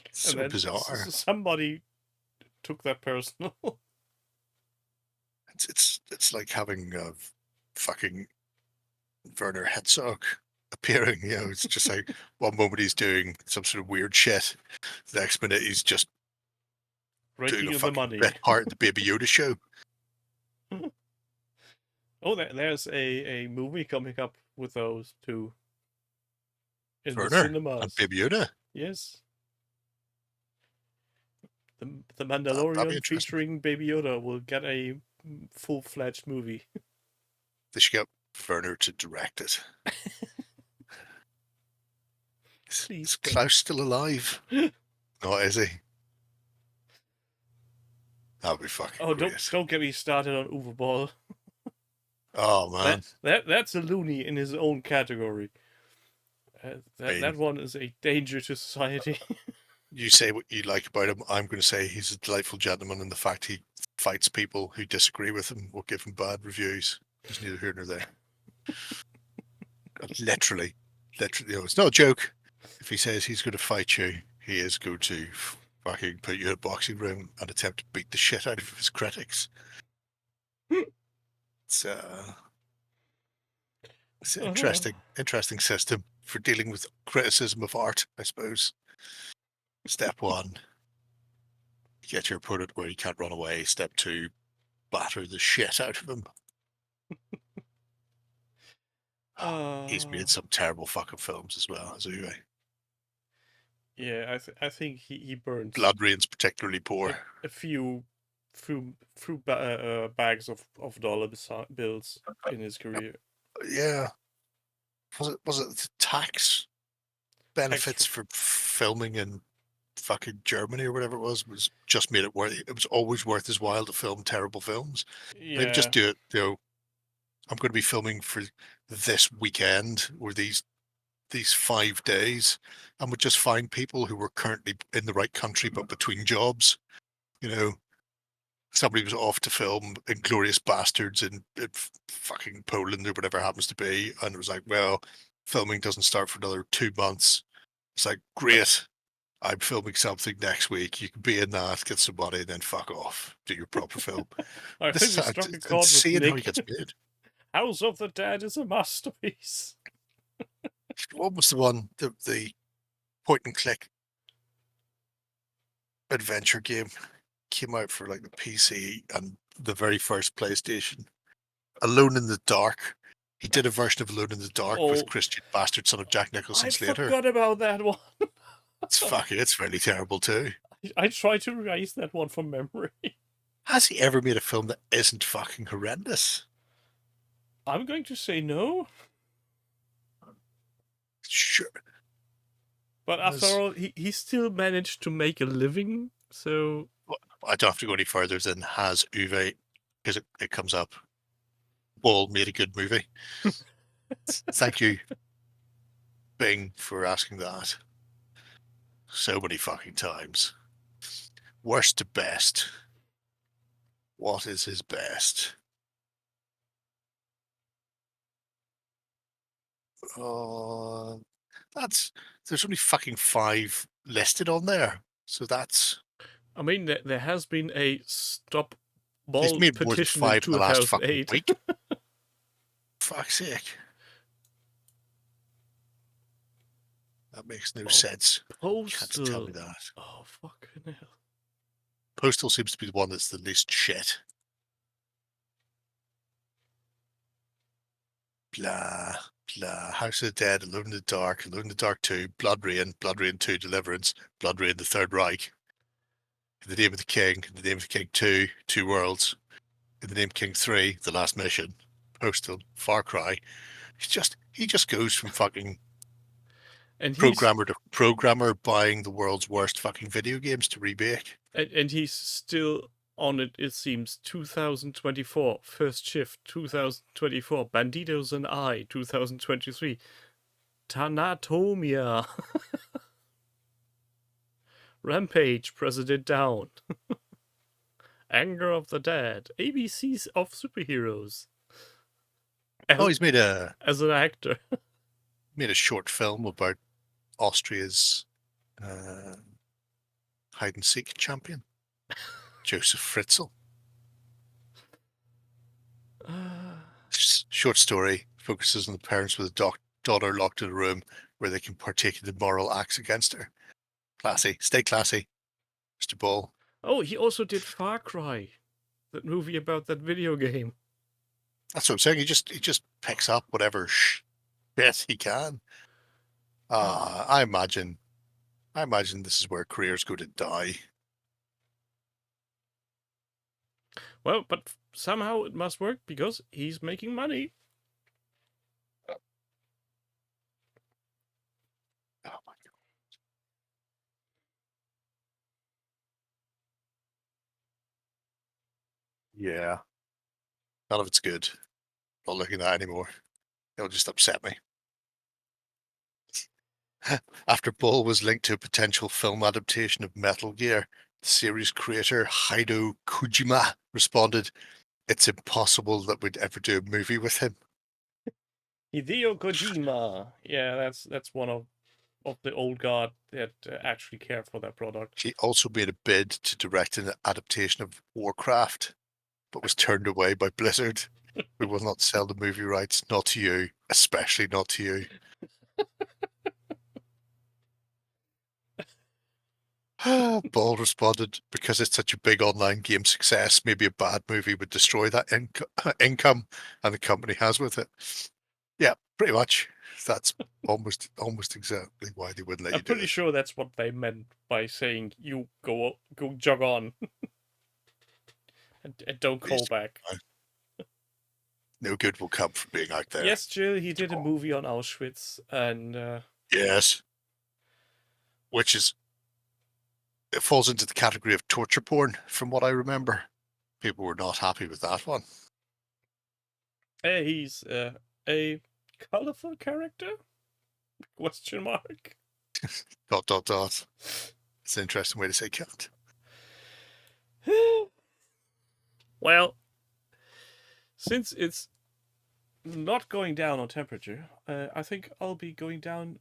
It's so bizarre. Somebody took that personal. It's like having fucking Werner Herzog appearing. You know, it's just like one moment he's doing some sort of weird shit, the next minute he's just doing a fucking bit part of the Baby Yoda show. Oh, there's a movie coming up with those 2 in Werner the cinemas. And Baby Yoda. Yes. The Mandalorian featuring Baby Yoda will get a full-fledged movie. They should get Werner to direct it. Is Klaus still alive? No, is he? That would be fucking great. Don't get me started on Uwe Boll. Oh man, that's a loony in his own category. That one is a danger to society. you say what you like about him. I'm going to say he's a delightful gentleman, and the fact he fights people who disagree with him or give him bad reviews is neither here nor there. Literally, it's no joke. If he says he's going to fight you, he is going to fucking put you in a boxing room and attempt to beat the shit out of his critics. It's an interesting system for dealing with criticism of art, I suppose. Step 1, get your opponent where he can't run away. Step 2, batter the shit out of him. He's made some terrible fucking films as well, as Uwe. Yeah, I think he burned Blood Rain's particularly poor. a few bags of dollar bills in his career. Yeah. Was it the tax benefits for filming in fucking Germany or whatever it was just made it worth it. It was always worth his while to film terrible films. Yeah. They would just do it, I'm going to be filming for this weekend or these 5 days, and would just find people who were currently in the right country but between jobs. Somebody was off to film Inglourious Bastards in fucking Poland or whatever it happens to be, and it was like, well, filming doesn't start for another 2 months. It's like, great, I'm filming something next week. You can be in that, get some money, and then fuck off. Do your proper film. I think we struck a chord with Insane how he Nick. gets made. House of the Dead is a masterpiece. What was the one, the point and click adventure game came out for like the PC and the very first PlayStation? Alone in the Dark. He did a version of Alone in the Dark with Christian Bastard, son of Jack Nicholson I Slater. forgot about that one. It's really terrible too. I tried to erase that one from memory. Has he ever made a film that isn't fucking horrendous? I'm going to say no. Sure. But after all, he still managed to make a living, so... I don't have to go any further than has Uwe, because it comes up. Ball made a good movie. Thank you, Bing, for asking that. So many fucking times. Worst to best. What is his best? There's only fucking 5 listed on there. So that's... I mean, there has been a stop ball He's made more than petition 5 in in the last fucking 2008. week. Fuck's sake. That makes no sense. You can't tell me that. Oh, fucking hell. Postal seems to be the one that's the least shit. Blah, blah. House of the Dead, Alone in the Dark 2, Blood Rain 2, Deliverance, Blood Rain, the Third Reich, In the Name of the King, In the Name of the King 2, Two Worlds, In the Name of King 3, The Last Mission, Postal, Far Cry. He just goes from fucking and programmer to programmer buying the world's worst fucking video games to remake. And he's still on it seems. 2024, First Shift, 2024, Bandidos and I, 2023, Tanatomia, Rampage, President Down, Anger of the Dead, ABCs of Superheroes. He's made as an actor. Made a short film about Austria's hide and seek champion, Joseph Fritzl. Short story focuses on the parents with a daughter locked in a room where they can partake in the moral acts against her. Classy, stay classy, Mr. Ball. Oh, he also did Far Cry, that movie about that video game. That's what I'm saying. He just picks up whatever shit he can. I imagine this is where careers go to die. Well, but somehow it must work because he's making money. Oh my god. Yeah. None of it's good. Not looking at that anymore. It'll just upset me. After Ball was linked to a potential film adaptation of Metal Gear, the series creator Hideo Kojima responded, "It's impossible that we'd ever do a movie with him." Hideo Kojima. Yeah, that's one of the old guard that actually care for that product. He also made a bid to direct an adaptation of Warcraft, but was turned away by Blizzard. "We will not sell the movie rights, not to you, especially not to you." Ball responded, "Because it's such a big online game success, maybe a bad movie would destroy that income and the company has with it." Yeah, pretty much. That's almost exactly why they wouldn't let I'm you do pretty it. sure that's what they meant by saying you go jog on and don't call back. No good will come from being out there. Yes, Jill, he did a movie on Auschwitz, and Yes. Which is, it falls into the category of torture porn, from what I remember. People were not happy with that one. he's a colorful character? Question mark. ... It's an interesting way to say cat. Well, since it's not going down on temperature, I think I'll be going down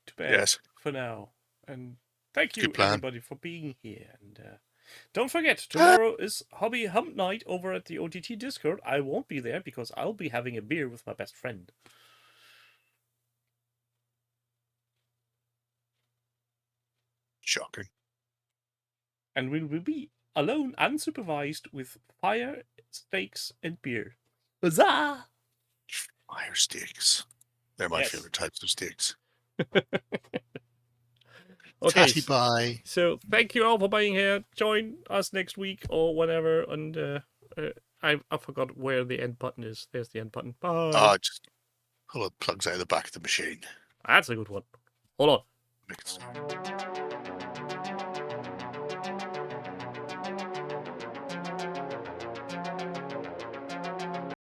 to bed Yes. for now. And thank you, Good plan. everybody, for being here. And don't forget, tomorrow is Hobby Hump Night over at the OTT Discord. I won't be there because I'll be having a beer with my best friend. Shocking. And we will be alone, unsupervised, with fire, steaks, and beer. Huzzah! Fire steaks. They're my Yes. favorite types of steaks. Okay, Tatty bye. so thank you all for being here. Join us next week or whenever. And I forgot where the end button is. There's the end button. Bye. Just pull the plugs out of the back of the machine. That's a good one. Hold on. Makes-